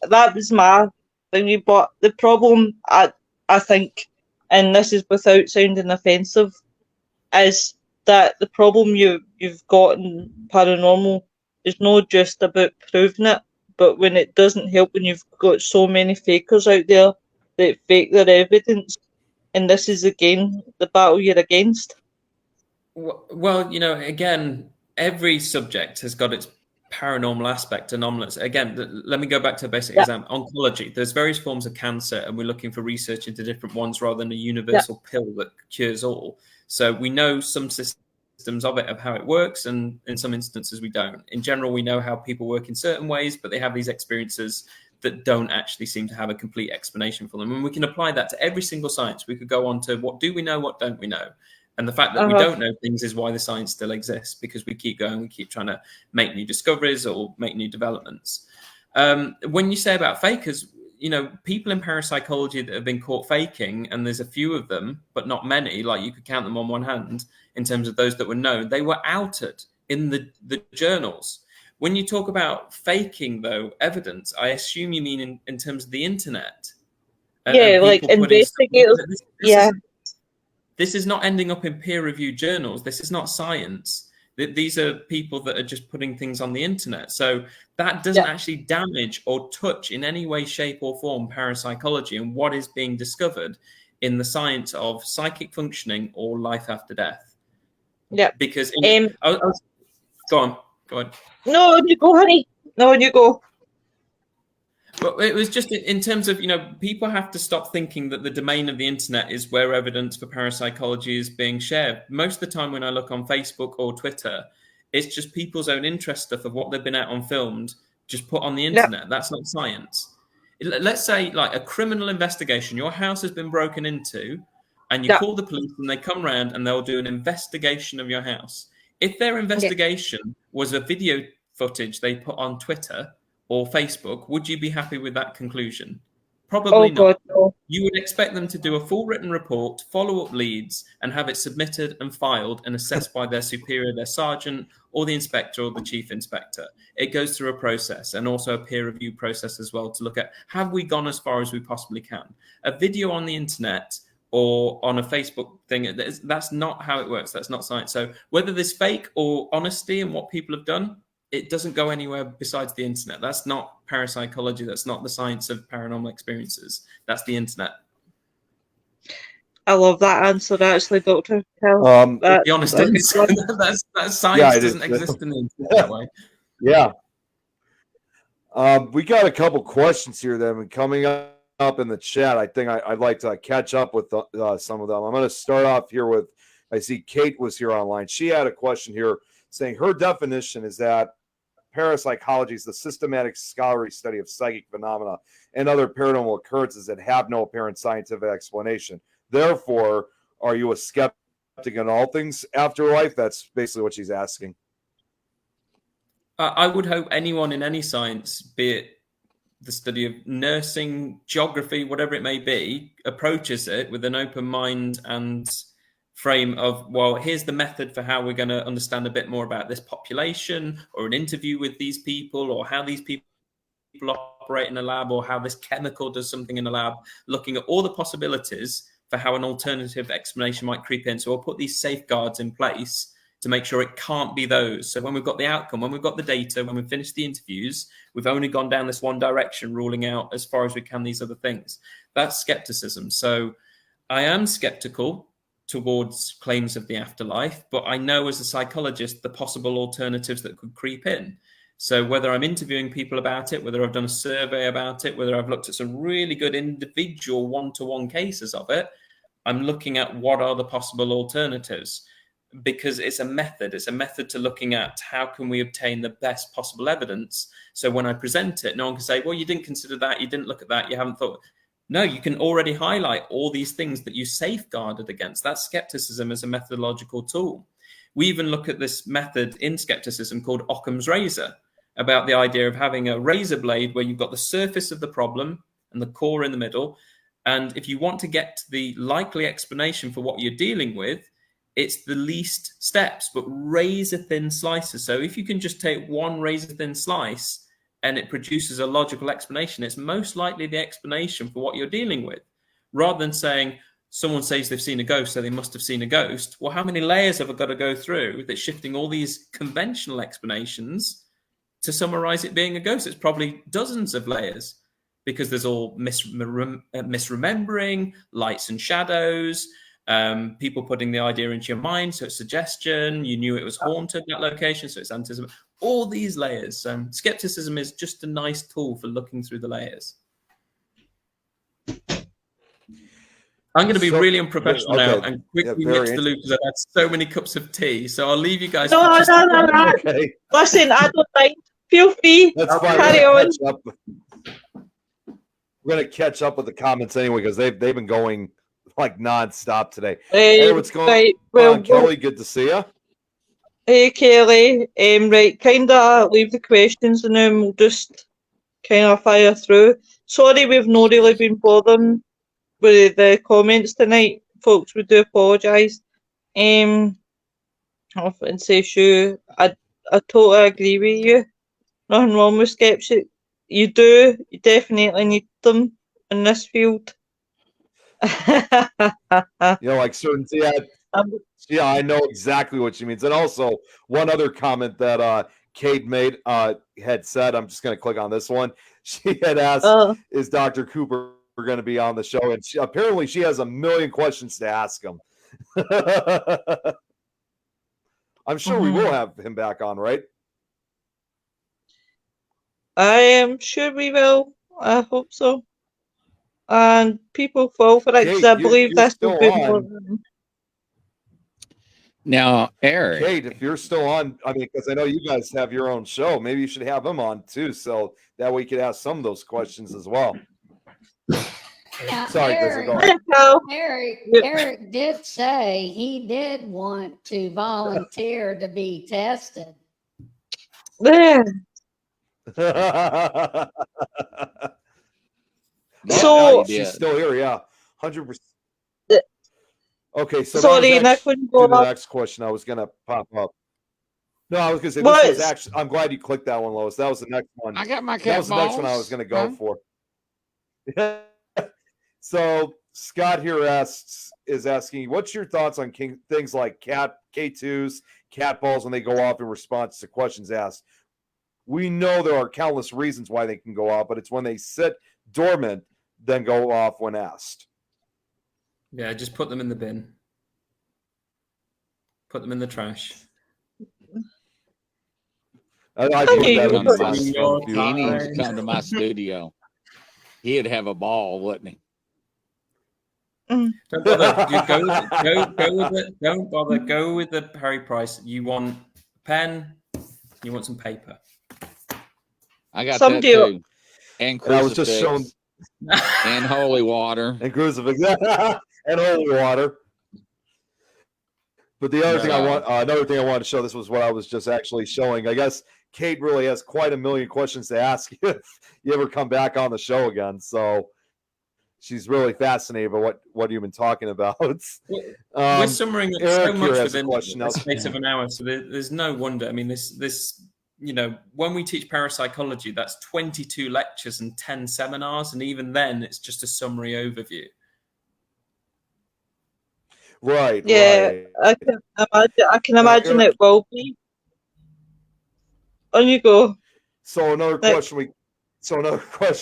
that was my thing. But the problem, I think, and this is without sounding offensive, is that the problem you've got in paranormal is not just about proving it, but when it doesn't help, when you've got so many fakers out there that fake their evidence, and this is again the battle you're against. Well, you know, again, every subject has got its paranormal aspect, anomalous. Again, let me go back to a basic example. Oncology. There's various forms of cancer, and we're looking for research into different ones rather than a universal pill that cures all. So we know some systems of it, of how it works, and in some instances we don't. In general, we know how people work in certain ways, but they have these experiences that don't actually seem to have a complete explanation for them. And we can apply that to every single science. We could go on to what do we know, what don't we know? And the fact that we don't know things is why the science still exists, because we keep going, we keep trying to make new discoveries or make new developments. When you say about fakers, you know, people in parapsychology that have been caught faking, and there's a few of them, but not many, like you could count them on one hand in terms of those that were known, they were outed in the journals. When you talk about faking, though, evidence, I assume you mean in terms of the internet. Yeah, like investigators. This is not ending up in peer-reviewed journals. This is not science. These are people that are just putting things on the internet. So that doesn't actually damage or touch in any way, shape, or form parapsychology and what is being discovered in the science of psychic functioning or life after death. Yeah. Because go on. No, you go, honey. No, you go. But it was just in terms of, you know, people have to stop thinking that the domain of the internet is where evidence for parapsychology is being shared. Most of the time when I look on Facebook or Twitter, it's just people's own interest stuff of what they've been out on filmed, just put on the internet. Yeah. That's not science. Let's say like a criminal investigation, your house has been broken into and you call the police and they come around and they'll do an investigation of your house. If their investigation was a video footage they put on Twitter or Facebook, would you be happy with that conclusion? Probably not. God, no. You would expect them to do a full written report, follow up leads, and have it submitted and filed and assessed by their superior, their sergeant, or the inspector or the chief inspector. It goes through a process and also a peer review process as well to look at, have we gone as far as we possibly can? A video on the internet or on a Facebook thing, that's not how it works. That's not science. So whether there's fake or honesty in what people have done, it doesn't go anywhere besides the internet. That's not parapsychology. That's not the science of paranormal experiences. That's the internet. I love that answer, actually, Dr. Kell. To be honest, that science doesn't exist in the internet that way. Yeah. We got a couple questions here that have been coming up in the chat. I think I'd like to catch up with some of them. I'm going to start off here with, I see Kate was here online. She had a question here saying her definition is that parapsychology is the systematic scholarly study of psychic phenomena and other paranormal occurrences that have no apparent scientific explanation. Therefore, are you a skeptic in all things afterlife? That's basically what she's asking. I would hope anyone in any science, be it the study of nursing, geography, whatever it may be, approaches it with an open mind and frame of, well, here's the method for how we're going to understand a bit more about this population, or an interview with these people, or how these people operate in a lab, or how this chemical does something in a lab, looking at all the possibilities for how an alternative explanation might creep in. So we'll put these safeguards in place to make sure it can't be those. So when we've got the outcome, when we've got the data, when we've finished the interviews, we've only gone down this one direction, ruling out as far as we can these other things. That's skepticism. So I am skeptical towards claims of the afterlife, but I know as a psychologist the possible alternatives that could creep in. So whether I'm interviewing people about it, whether I've done a survey about it, whether I've looked at some really good individual one-to-one cases of it, I'm looking at what are the possible alternatives, because it's a method. It's a method to looking at how can we obtain the best possible evidence. So when I present it, no one can say, well, you didn't consider that, you didn't look at that, you haven't thought. No, you can already highlight all these things that you safeguarded against. That's skepticism as a methodological tool. We even look at this method in skepticism called Occam's razor, about the idea of having a razor blade where you've got the surface of the problem and the core in the middle. And if you want to get to the likely explanation for what you're dealing with, it's the least steps, but razor thin slices. So if you can just take one razor thin slice and it produces a logical explanation, it's most likely the explanation for what you're dealing with. Rather than saying, someone says they've seen a ghost, so they must have seen a ghost. Well, how many layers have I got to go through that's shifting all these conventional explanations to summarize it being a ghost? It's probably dozens of layers, because there's all misremembering, lights and shadows, people putting the idea into your mind, so it's suggestion. You knew it was haunted, that location, so it's anticipation. All these layers. Skepticism is just a nice tool for looking through the layers. I'm going to be really unprofessional now and quickly mix the loop because I've had so many cups of tea. So I'll leave you guys. No. Okay. Listen, I don't mind. Feel free. That's fine. Carry on. We're going to catch up with the comments anyway, because they've been going like nonstop today. Hey, what's going on, Kelly? Good to see you. Hey, Kelly. Right, kind of leave the questions and then we'll just kind of fire through. Sorry, we've not really been bothering with the comments tonight, folks. We do apologise. And say, sure, I totally agree with you. Nothing wrong with skeptics. You definitely need them in this field. Like certainty. Yeah, I know exactly what she means. And also, one other comment that Kate made had said, I'm just going to click on this one. She had asked, is Dr. Cooper going to be on the show? And apparently she has a million questions to ask him. I'm sure we will have him back on, right? I am sure we will. I hope so. And people fall for it because I believe this will be more. Now, Eric. Kate, if you're still on, I mean, because I know you guys have your own show, maybe you should have him on too, so that way you could ask some of those questions as well. Yeah, sorry, Eric did say he did want to volunteer to be tested. Yeah. So she's still here, yeah, 100%. Okay, so sorry, that couldn't go the next question I was gonna pop up. No, I was gonna say this was actually. I'm glad you clicked that one, Lois. That was the next one. I got my cat. That was the next one I was gonna go for. So Scott here is asking, what's your thoughts on things like K2s, cat balls when they go off in response to questions asked? We know there are countless reasons why they can go off, but it's when they sit dormant, then go off when asked. Yeah, just put them in the bin. Put them in the trash. He needs to come to my studio. He'd have a ball, wouldn't he? Don't bother. Go with it. Don't bother. Go with the Harry Price. You want a pen? You want some paper? I got that too. And I was just showing. And holy water. And crucifix. And holy water. But the other thing another thing I wanted to show, this was what I was just actually showing. I guess Kate really has quite a million questions to ask you if you ever come back on the show again. So she's really fascinated by what you've been talking about. We're summarizing so much within the space of an hour, so there's no wonder. I mean, this when we teach parapsychology, that's 22 lectures and 10 seminars, and even then, it's just a summary overview. Right. Yeah, right. I can imagine it will be. On you go. So another question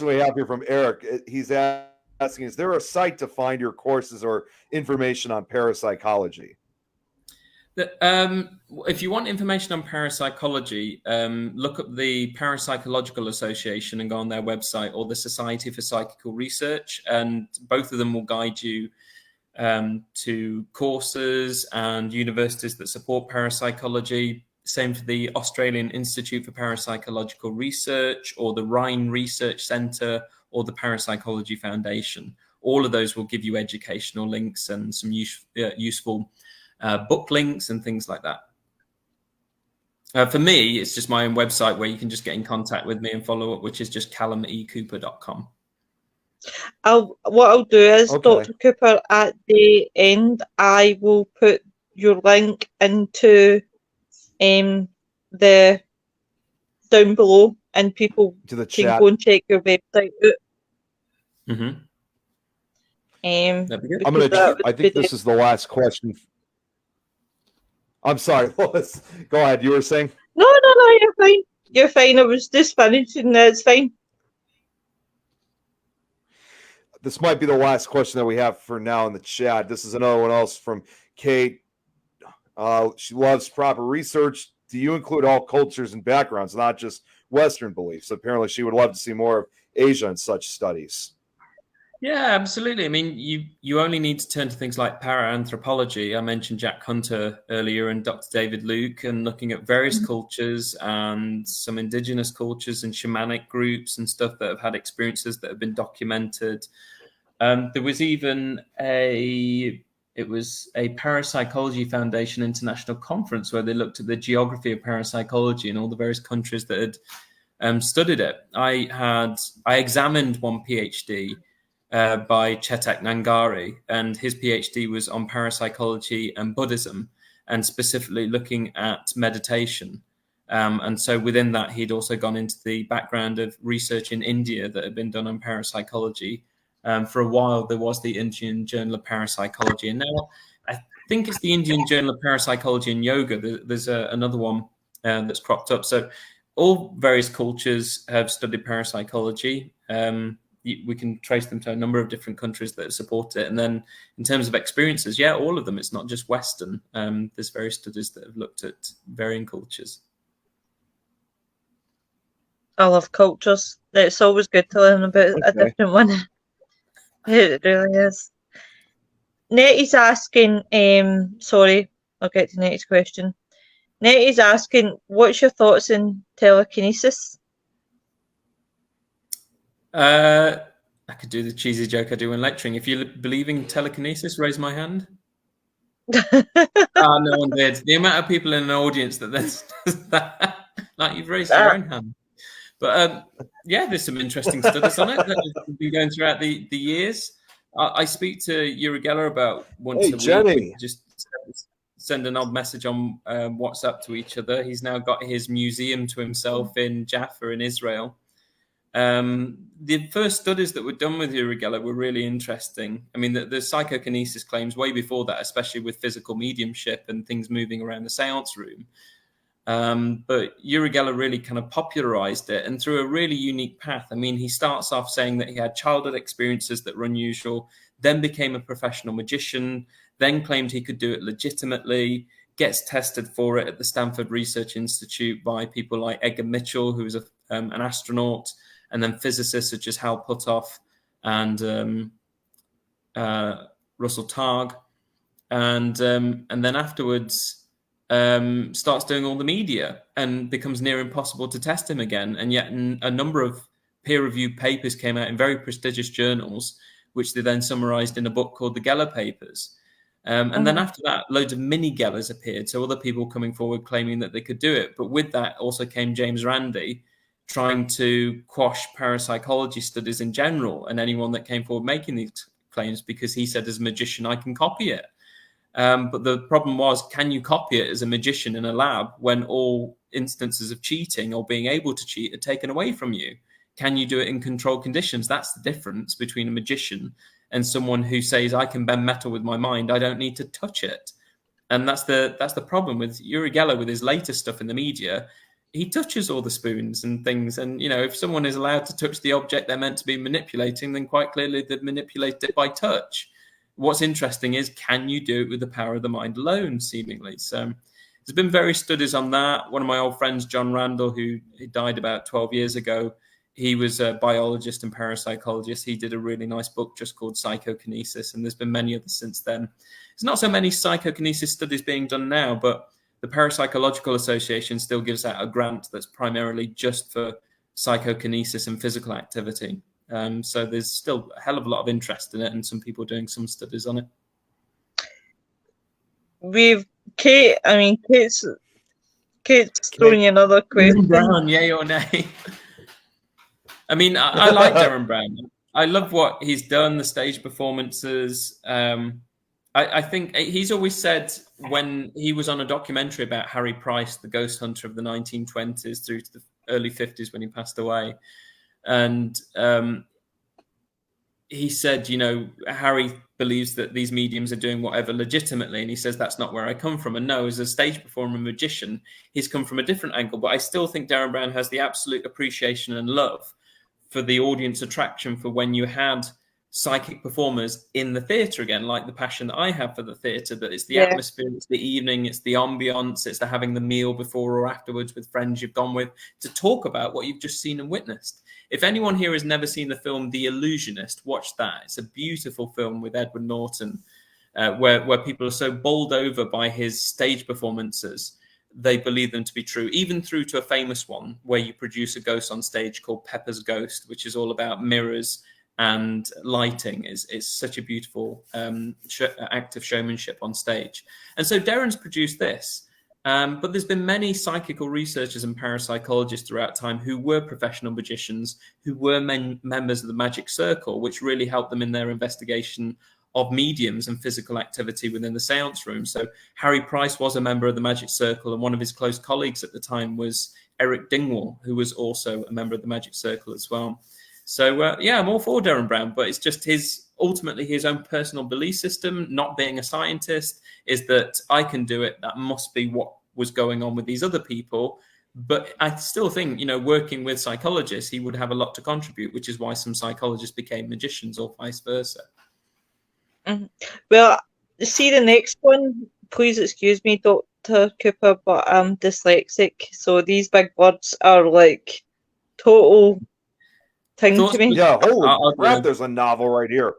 we have here from Eric. He's asking, is there a site to find your courses or information on parapsychology? If you want information on parapsychology, look up the Parapsychological Association and go on their website, or the Society for Psychical Research, and both of them will guide you to courses and universities that support parapsychology. Same for the Australian Institute for Parapsychological Research, or the Rhine Research Centre, or the Parapsychology Foundation. All of those will give you educational links and some useful book links and things like that. For me, it's just my own website where you can just get in contact with me and follow up, which is just callumecooper.com. What I'll do is, Dr. Cooper, at the end, I will put your link into the down below, and people to the can chat. go and check your website out. Mm-hmm. I'm because gonna. that I would think be this is the last question. I'm sorry, Lois. Go ahead. You were saying? No, you're fine. You're fine. I was just finishing. It's fine. This might be the last question that we have for now in the chat. This is another one else from Kate. She loves proper research. Do you include all cultures and backgrounds, not just Western beliefs? Apparently, she would love to see more of Asia in such studies. Yeah, absolutely. I mean, you only need to turn to things like paraanthropology. I mentioned Jack Hunter earlier and Dr. David Luke, and looking at various cultures and some indigenous cultures and shamanic groups and stuff that have had experiences that have been documented. There was even a Parapsychology Foundation international conference where they looked at the geography of parapsychology and all the various countries that had studied it. I examined one PhD by Chetak Nangari, and his PhD was on parapsychology and Buddhism, and specifically looking at meditation. And so within that, he'd also gone into the background of research in India that had been done on parapsychology. For a while, there was the Indian Journal of Parapsychology, and now I think it's the Indian Journal of Parapsychology and Yoga. There's another one that's cropped up. So all various cultures have studied parapsychology. We can trace them to a number of different countries that support it. And then in terms of experiences, yeah, all of them. It's not just Western. There's various studies that have looked at varying cultures. I love cultures. It's always good to learn about a different one. It really is. Nettie's asking, sorry, I'll get to Nettie's question. Nettie's asking, what's your thoughts on telekinesis? I could do the cheesy joke I do when lecturing. If you believe in telekinesis, raise my hand. No one did. The amount of people in an audience that does that, like you've raised your own hand. But yeah, there's some interesting studies on it that have been going throughout the years. I speak to Uri Geller about once a week. Jenny. We just send an odd message on WhatsApp to each other. He's now got his museum to himself in Jaffa in Israel. The first studies that were done with Uri Geller were really interesting. I mean, the psychokinesis claims way before that, especially with physical mediumship and things moving around the seance room. But Uri Geller really kind of popularized it, and through a really unique path. I mean, he starts off saying that he had childhood experiences that were unusual, then became a professional magician, then claimed he could do it legitimately, gets tested for it at the Stanford Research Institute by people like Edgar Mitchell, who was an astronaut, and then physicists such as Hal Puthoff and Russell Targ. And then afterwards starts doing all the media and becomes near impossible to test him again. And yet a number of peer-reviewed papers came out in very prestigious journals, which they then summarized in a book called the Geller Papers. And then after that, loads of mini Gellers appeared. So other people coming forward claiming that they could do it. But with that also came James Randi trying to quash parapsychology studies in general and anyone that came forward making these claims, because he said, as a magician, I can copy it. But the problem was, can you copy it as a magician in a lab when all instances of cheating or being able to cheat are taken away from you? Can you do it in controlled conditions? That's the difference between a magician and someone who says, I can bend metal with my mind, I don't need to touch it. And that's the problem with Uri Geller, with his latest stuff in the media. He touches all the spoons and things. And, you know, if someone is allowed to touch the object they're meant to be manipulating, then quite clearly they've manipulated it by touch. What's interesting is, can you do it with the power of the mind alone, seemingly? So there's been various studies on that. One of my old friends, John Randall, who died about 12 years ago, he was a biologist and parapsychologist. He did a really nice book just called Psychokinesis, and there's been many others since then. There's not so many psychokinesis studies being done now, but the Parapsychological Association still gives out a grant that's primarily just for psychokinesis and physical activity. So there's still a hell of a lot of interest in it, and some people doing some studies on it. Kate's throwing you another question. Brown, yay or nay? I mean, I like Darren Brown. I love what he's done, the stage performances. I think he's always said, when he was on a documentary about Harry Price, the ghost hunter of the 1920s through to the early 50s when he passed away. And he said, Harry believes that these mediums are doing whatever legitimately. And he says, that's not where I come from. And no, as a stage performer and magician, he's come from a different angle. But I still think Derren Brown has the absolute appreciation and love for the audience attraction for when you had psychic performers in the theatre again, like the passion that I have for the theatre, that it's the atmosphere, it's the evening, it's the ambience, it's the having the meal before or afterwards with friends you've gone with to talk about what you've just seen and witnessed. If anyone here has never seen the film The Illusionist, watch that. It's a beautiful film with Edward Norton, where people are so bowled over by his stage performances, they believe them to be true, even through to a famous one where you produce a ghost on stage called Pepper's Ghost, which is all about mirrors and lighting. Is such a beautiful act of showmanship on stage. And so Derren's produced this. But there's been many psychical researchers and parapsychologists throughout time who were professional magicians, who were members of the Magic Circle, which really helped them in their investigation of mediums and physical activity within the seance room. So Harry Price was a member of the Magic Circle, and one of his close colleagues at the time was Eric Dingwall, who was also a member of the Magic Circle as well. So I'm all for Derren Brown, but it's just ultimately his own personal belief system, not being a scientist, is that I can do it. That must be what was going on with these other people. But I still think, working with psychologists, he would have a lot to contribute, which is why some psychologists became magicians or vice versa. Mm-hmm. Well, see the next one, please excuse me, Dr. Cooper, but I'm dyslexic, so these big words are like total thing to me. Yeah, holy crap, there's a novel right here.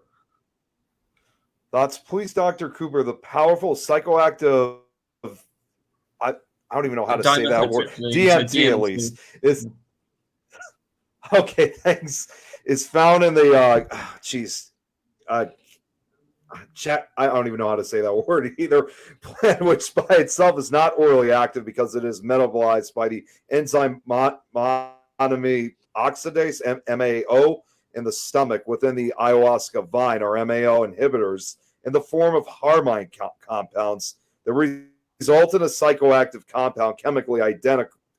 Thoughts, please, Dr. Cooper, the powerful psychoactive, I don't even know how to say that word, DMT at least, is, okay, thanks, is found in the, I don't even know how to say that word either, plant which by itself is not orally active because it is metabolized by the enzyme monoamine oxidase, MAO, in the stomach within the ayahuasca vine, or MAO inhibitors, in the form of harmine compounds that result in a psychoactive compound chemically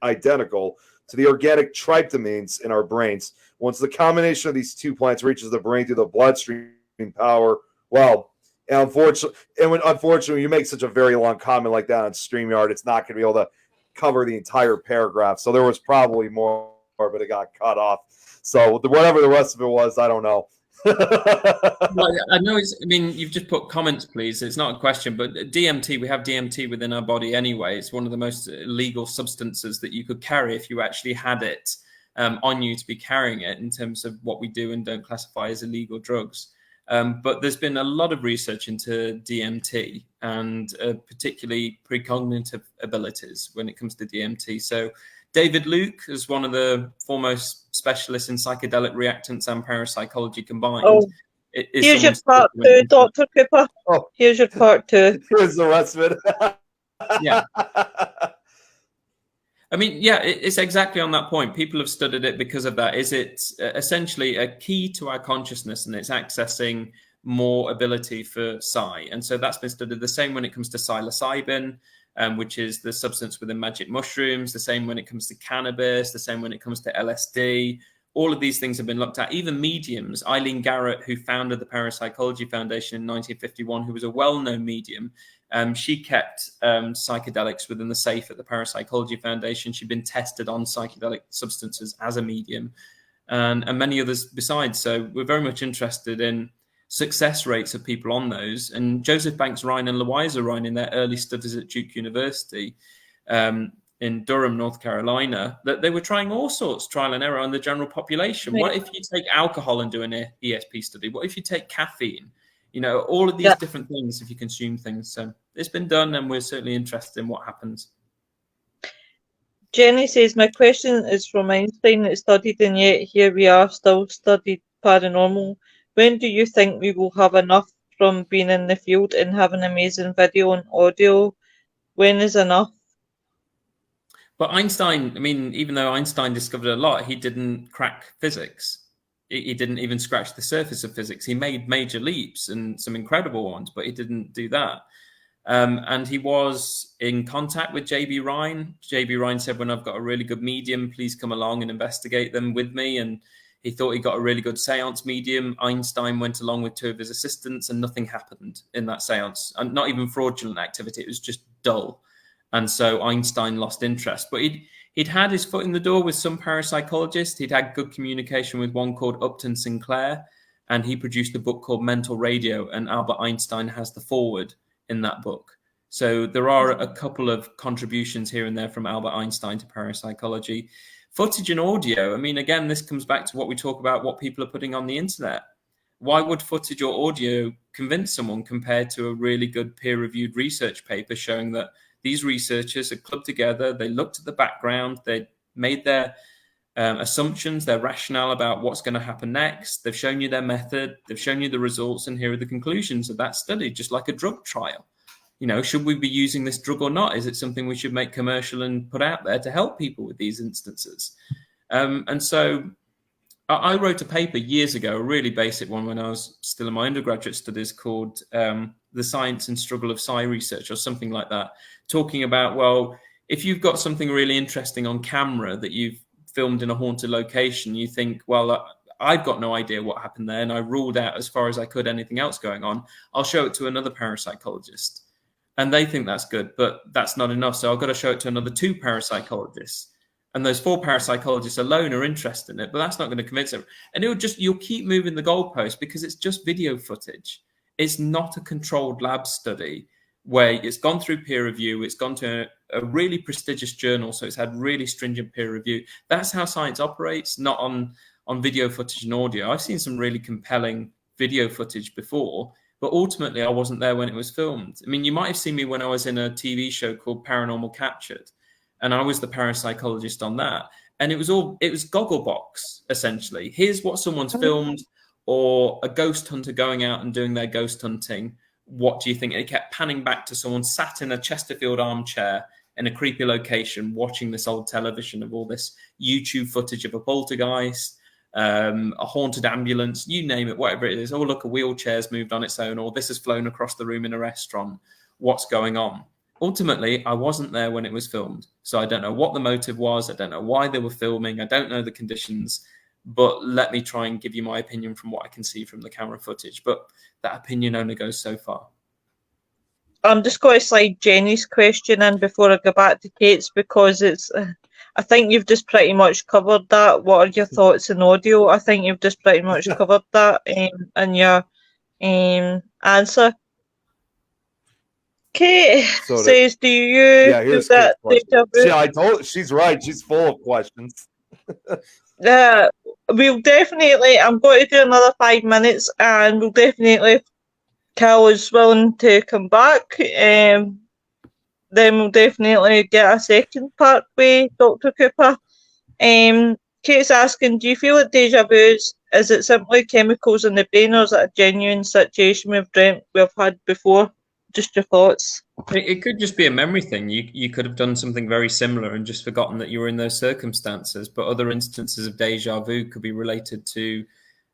identical to the organic tryptamines in our brains. Once the combination of these two plants reaches the brain through the bloodstream power, well, and unfortunately, when you make such a very long comment like that on StreamYard, it's not going to be able to cover the entire paragraph. So there was probably more, but it got cut off. So whatever the rest of it was, I don't know. Well, I know you've just put comments, please. It's not a question, but DMT, we have DMT within our body anyway. It's one of the most illegal substances that you could carry if you actually had it on you to be carrying it, in terms of what we do and don't classify as illegal drugs. But there's been a lot of research into DMT and particularly precognitive abilities when it comes to DMT. So David Luke is one of the foremost specialists in psychedelic reactants and parapsychology combined. Oh, here's your part two, Dr. Cooper. Oh, here's your part two. Here's the rest of it. Yeah. I mean, yeah, it's exactly on that point. People have studied it because of that. Is it essentially a key to our consciousness, and it's accessing more ability for psi? And so that's been studied. The same when it comes to psilocybin, which is the substance within magic mushrooms. The same when it comes to cannabis. The same when it comes to LSD. All of these things have been looked at. Even mediums. Eileen Garrett, who founded the Parapsychology Foundation in 1951, who was a well-known medium, she kept psychedelics within the safe at the Parapsychology Foundation. She'd been tested on psychedelic substances as a medium, and many others besides. So we're very much interested in success rates of people on those. And Joseph Banks Ryan and Louisa Ryan, in their early studies at Duke University in Durham, North Carolina, that they were trying all sorts, trial and error on the general population. Right. What if you take alcohol and do an ESP study? What if you take caffeine? All of these different things, if you consume things. So it's been done, and we're certainly interested in what happens. Jenny says, my question is from Einstein that studied, and yet here we are still studied paranormal. When do you think we will have enough from being in the field and having amazing video and audio? When is enough? But Einstein, even though Einstein discovered a lot, he didn't crack physics. He didn't even scratch the surface of physics. He made major leaps and some incredible ones, but he didn't do that. And he was in contact with J.B. Rhine. J.B. Rhine said, when I've got a really good medium, please come along and investigate them with me. And he thought he got a really good seance medium. Einstein went along with 2 of his assistants, and nothing happened in that seance. And not even fraudulent activity. It was just dull. And so Einstein lost interest. But he'd had his foot in the door with some parapsychologists. He'd had good communication with one called Upton Sinclair. And he produced a book called Mental Radio. And Albert Einstein has the foreword in that book. So there are a couple of contributions here and there from Albert Einstein to parapsychology. Footage and audio, I mean, again, this comes back to what we talk about, what people are putting on the internet. Why would footage or audio convince someone compared to a really good peer-reviewed research paper showing that these researchers are clubbed together, they looked at the background, they made their assumptions, their rationale about what's going to happen next. They've shown you their method, they've shown you the results, and here are the conclusions of that study, just like a drug trial. You know, should we be using this drug or not? Is it something we should make commercial and put out there to help people with these instances? And so I wrote a paper years ago, a really basic one when I was still in my undergraduate studies, called The Science and Struggle of Psi Research, or something like that, talking about, well, if you've got something really interesting on camera that you've filmed in a haunted location, you think, well, I've got no idea what happened there, and I ruled out as far as I could anything else going on. I'll show it to another parapsychologist. And they think that's good, but that's not enough. So I've got to show it to another 2 parapsychologists. And those 4 parapsychologists alone are interested in it, but that's not going to convince them. And you'll keep moving the goalpost because it's just video footage. It's not a controlled lab study where it's gone through peer review. It's gone to a really prestigious journal, so it's had really stringent peer review. That's how science operates, not on video footage and audio. I've seen some really compelling video footage before, but ultimately I wasn't there when it was filmed. I mean, you might have seen me when I was in a TV show called Paranormal Captured, and I was the parapsychologist on that. And it was Gogglebox, essentially. Here's what someone's filmed, or a ghost hunter going out and doing their ghost hunting. What do you think? And it kept panning back to someone sat in a Chesterfield armchair in a creepy location watching this old television of all this YouTube footage of a poltergeist, a haunted ambulance, you name it, whatever it is. Oh, look, a wheelchair's moved on its own, or this has flown across the room in a restaurant. What's going on? Ultimately, I wasn't there when it was filmed. So I don't know what the motive was. I don't know why they were filming. I don't know the conditions. But let me try and give you my opinion from what I can see from the camera footage. But that opinion only goes so far. I'm just going to slide Jenny's question in before I go back to Kate's, because I think you've just pretty much covered that. What are your thoughts in audio? I think you've just pretty much covered that in your answer. Kate says, do you do that deja vu? I told she's right. She's full of questions. We'll definitely, I'm going to do another 5 minutes, and we'll definitely, if Cal is willing to come back, then we'll definitely get a second part with Dr. Cooper. Kate's asking, do you feel that deja vu is it simply chemicals in the brain, or is it a genuine situation we've had before? Just your thoughts. It could just be a memory thing. You could have done something very similar and just forgotten that you were in those circumstances. But other instances of deja vu could be related to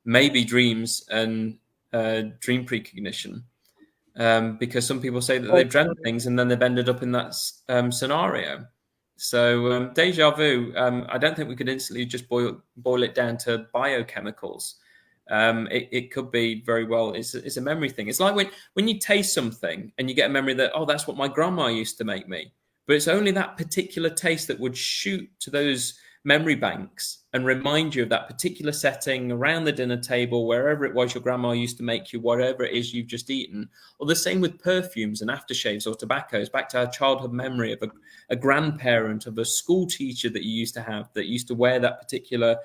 maybe dreams and dream precognition. Because some people say that they've dreamt things and then they've ended up in that scenario. So deja vu, I don't think we could instantly just boil it down to biochemicals. It could be very well, it's a memory thing. It's like when you taste something and you get a memory that, oh, that's what my grandma used to make me. But it's only that particular taste that would shoot to those memory banks and remind you of that particular setting around the dinner table, wherever it was your grandma used to make you, whatever it is you've just eaten. Or the same with perfumes and aftershaves or tobaccos, back to our childhood memory of a grandparent, of a school teacher that you used to have that used to wear that particular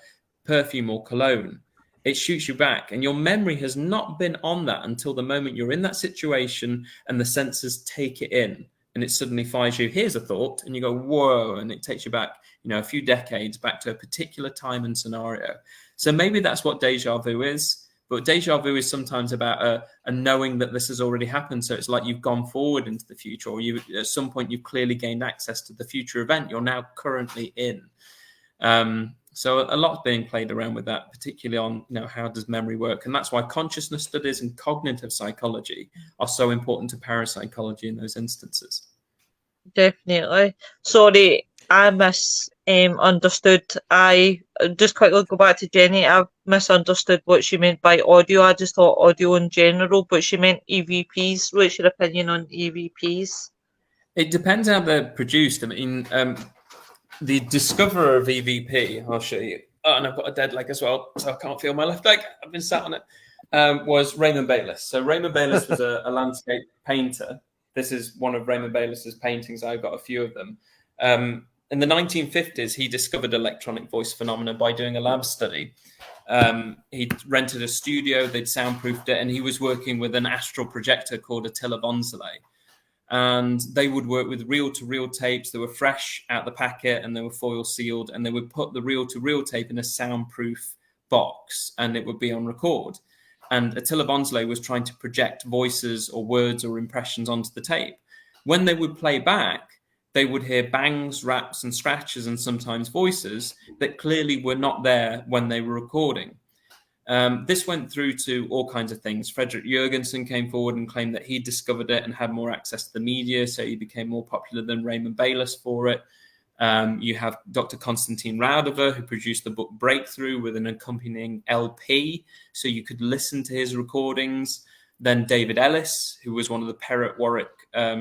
perfume or cologne. It shoots you back, and your memory has not been on that until the moment you're in that situation and the senses take it in, and it suddenly fires you, here's a thought, and you go, whoa, and it takes you back, a few decades back to a particular time and scenario. So maybe that's what deja vu is, but deja vu is sometimes about a knowing that this has already happened. So it's like you've gone forward into the future, or at some point you've clearly gained access to the future event you're now currently in. So a lot's being played around with that, particularly on, how does memory work? And that's why consciousness studies and cognitive psychology are so important to parapsychology in those instances. Definitely. Sorry, I misunderstood. I just quickly go back to Jenny. I misunderstood what she meant by audio. I just thought audio in general, but she meant EVPs. What's your opinion on EVPs? It depends how they're produced. I mean, the discoverer of EVP, I'll show you. Oh, and I've got a dead leg as well, so I can't feel my left leg. I've been sat on it. Was Raymond Bayliss. So Raymond Bayliss was a landscape painter. This is one of Raymond Bayliss's paintings. I've got a few of them. In the 1950s, he discovered electronic voice phenomena by doing a lab study. He rented a studio, they'd soundproofed it, and he was working with an astral projector called Attila Vonzele. And they would work with reel-to-reel tapes. They were fresh out the packet and they were foil sealed, and they would put the reel-to-reel tape in a soundproof box and it would be on record. And Attila Vonzele was trying to project voices or words or impressions onto the tape. When they would play back, they would hear bangs, raps, and scratches, and sometimes voices that clearly were not there when they were recording. This went through to all kinds of things. Frederick Jurgensen came forward and claimed that he discovered it and had more access to the media, so he became more popular than Raymond Bayliss for it. You have Dr. Konstantin Raudive, who produced the book Breakthrough with an accompanying LP, so you could listen to his recordings. Then David Ellis, who was one of the Perrott Warwick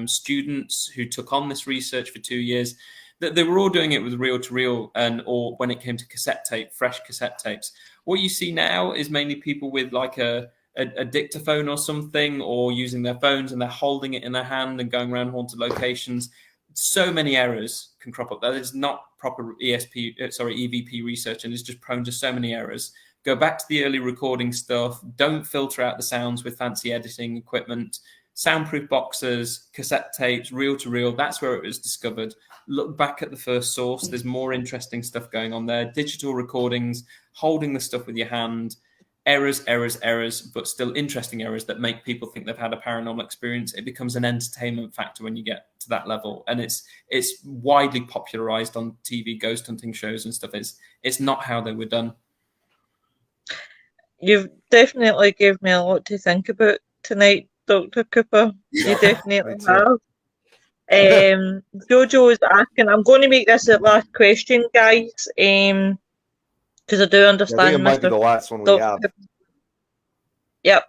students who took on this research for 2 years. They were all doing it with reel-to-reel or when it came to cassette tape, fresh cassette tapes. What you see now is mainly people with like a dictaphone or something, or using their phones and they're holding it in their hand and going around haunted locations. So many errors can crop up. That is not proper EVP research, and it's just prone to so many errors. Go back to the early recording stuff. Don't filter out the sounds with fancy editing equipment. Soundproof boxes, cassette tapes, reel-to-reel, that's where it was discovered. Look back at the first source. There's more interesting stuff going on there. Digital recordings, holding the stuff with your hand, errors, but still interesting errors that make people think they've had a paranormal experience. It becomes an entertainment factor when you get to that level. And it's widely popularized on TV ghost hunting shows and stuff. It's not how they were done. You've definitely gave me a lot to think about tonight, Dr. Cooper. You definitely have. Jojo is asking, I'm going to make this the last question, guys, because I do understand. I think it might be the last one we have. Yep.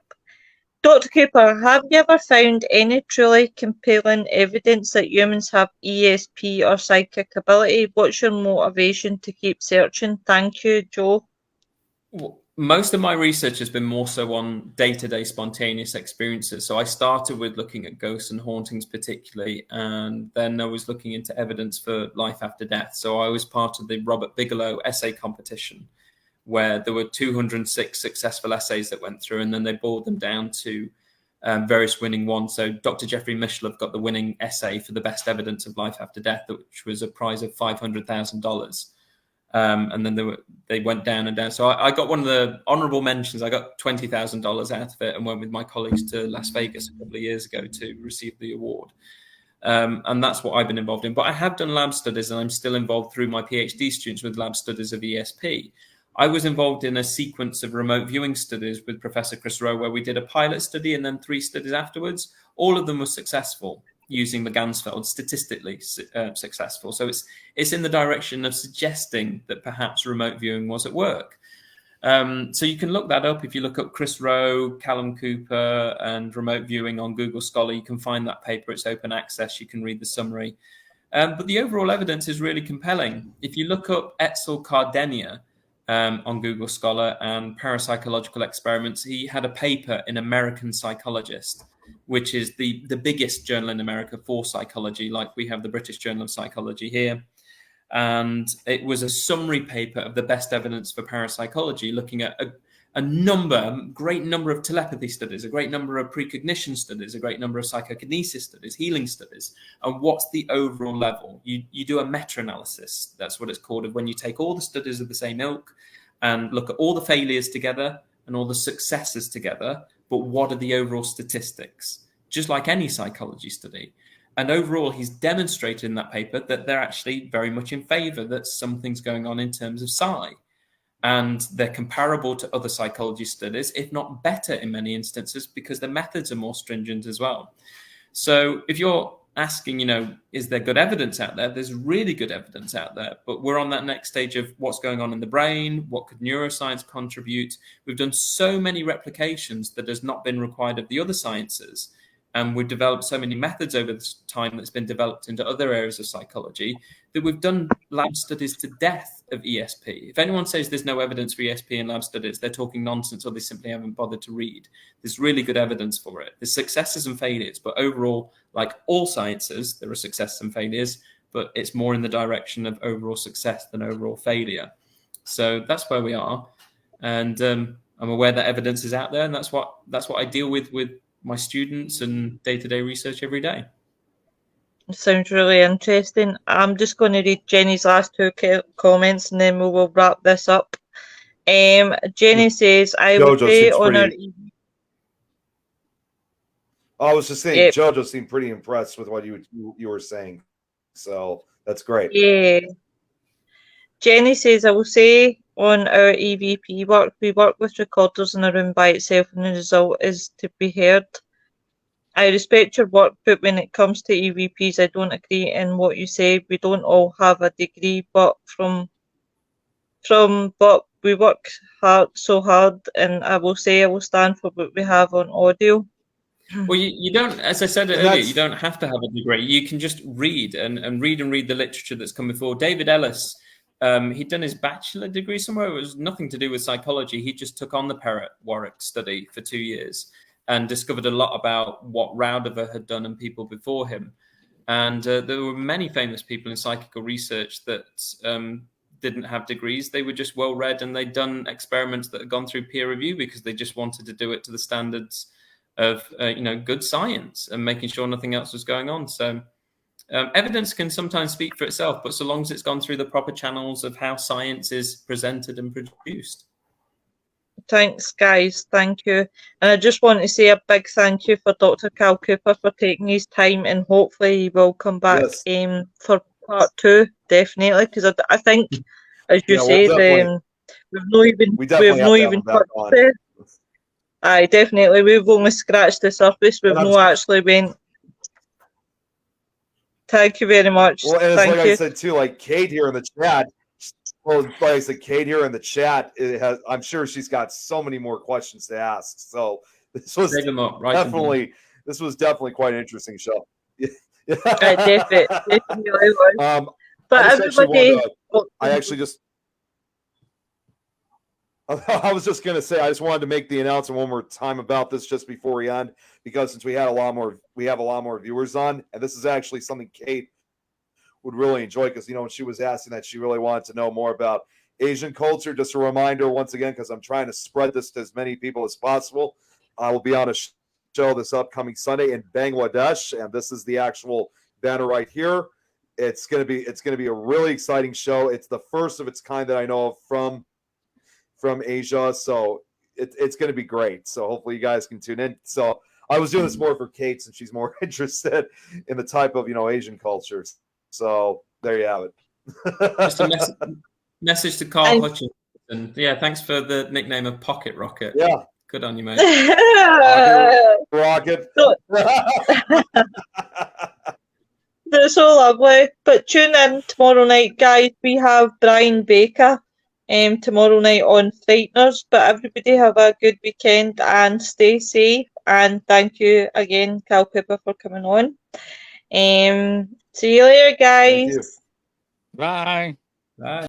Dr. Cooper, have you ever found any truly compelling evidence that humans have ESP or psychic ability? What's your motivation to keep searching? Thank you, Joe. Well, most of my research has been more so on day-to-day spontaneous experiences. So I started with looking at ghosts and hauntings particularly, and then I was looking into evidence for life after death. So I was part of the Robert Bigelow essay competition, where there were 206 successful essays that went through, and then they boiled them down to various winning ones. So Dr. Jeffrey Mishlove got the winning essay for the best evidence of life after death, which was a prize of $500,000. And then they went down and down. So I got one of the honorable mentions. I got $20,000 out of it and went with my colleagues to Las Vegas a couple of years ago to receive the award. And that's what I've been involved in. But I have done lab studies, and I'm still involved through my PhD students with lab studies of ESP. I was involved in a sequence of remote viewing studies with Professor Chris Rowe, where we did a pilot study and then 3 studies afterwards. All of them were successful, using the Ganzfeld, statistically successful. So it's in the direction of suggesting that perhaps remote viewing was at work. So you can look that up. If you look up Chris Rowe, Callum Cooper, and remote viewing on Google Scholar, you can find that paper. It's open access. You can read the summary. But the overall evidence is really compelling. If you look up Etzel Cardenia on Google Scholar and parapsychological experiments, he had a paper in American Psychologist, which is the biggest journal in America for psychology, like we have the British Journal of Psychology here. And it was a summary paper of the best evidence for parapsychology, looking at a great number of telepathy studies, a great number of precognition studies, a great number of psychokinesis studies, healing studies. And what's the overall level? You do a meta-analysis. That's what it's called, of when you take all the studies of the same ilk and look at all the failures together and all the successes together, but what are the overall statistics? Just like any psychology study. And overall, he's demonstrated in that paper that they're actually very much in favor that something's going on in terms of psi. And they're comparable to other psychology studies, if not better in many instances, because the methods are more stringent as well. So if you're asking, is there good evidence out there? There's really good evidence out there, but we're on that next stage of what's going on in the brain, what could neuroscience contribute. We've done so many replications that has not been required of the other sciences. And we've developed so many methods over this time that's been developed into other areas of psychology that we've done lab studies to death of ESP. If anyone says there's no evidence for ESP in lab studies, they're talking nonsense or they simply haven't bothered to read. There's really good evidence for it. There's successes and failures, but overall, like all sciences, there are successes and failures, but it's more in the direction of overall success than overall failure. So that's where we are. And I'm aware that evidence is out there, and that's what I deal with my students and day-to-day research every day. Sounds really interesting. I'm just going to read Jenny's last two comments and then we will wrap this up. Jenny says, I will say on our... I was just saying, Jojo seemed pretty impressed with what you were saying. So that's great. Yeah. Jenny says, I will say on our EVP work, we work with recorders in a room by itself and the result is to be heard. I respect your work, but when it comes to EVPs, I don't agree in what you say. We don't all have a degree, but but we work so hard, and I will stand for what we have on audio. Well, you don't, as I said earlier, you don't have to have a degree. You can just read and read the literature that's come before. David Ellis, he'd done his bachelor degree somewhere. It was nothing to do with psychology. He just took on the Parrott-Warwick study for 2 years and discovered a lot about what Raudiver had done and people before him. And there were many famous people in psychical research that didn't have degrees. They were just well-read, and they'd done experiments that had gone through peer review because they just wanted to do it to the standards of good science and making sure nothing else was going on. So evidence can sometimes speak for itself, but so long as it's gone through the proper channels of how science is presented and produced. Thanks, guys. Thank you. And I just want to say a big thank you for Dr. Cal Cooper for taking his time, and hopefully he will come back for part 2, definitely, because I think, as you said, we've not even touched it. Aye, definitely. We've only scratched the surface. We've not actually went. Thank you very much. Well, and it's I said too, like Kate here in the chat. Well, like I said, Kate here in the chat, I'm sure she's got so many more questions to ask. So this was definitely quite an interesting show. Definitely. But everybody, I was just going to say, I just wanted to make the announcement one more time about this just before we end, because since we have a lot more viewers on, and this is actually something Kate would really enjoy, because when she was asking that, she really wanted to know more about Asian culture. Just a reminder once again, because I'm trying to spread this to as many people as possible. I will be on a show this upcoming Sunday in Bangladesh, and this is the actual banner right here. It's going to be a really exciting show. It's the first of its kind that I know of from Asia, so it's going to be great. So hopefully you guys can tune in. So I was doing this more for Kate, since she's more interested in the type of Asian cultures. So there you have it. Just a message to Carl Hutchinson. Yeah, thanks for the nickname of Pocket Rocket. Yeah, good on you, mate. Rocket. That's so lovely. But tune in tomorrow night, guys. We have Brian Baker tomorrow night on Frighteners. But everybody have a good weekend and stay safe. And thank you again, Cal Cooper, for coming on. See you later, guys. Bye. Bye.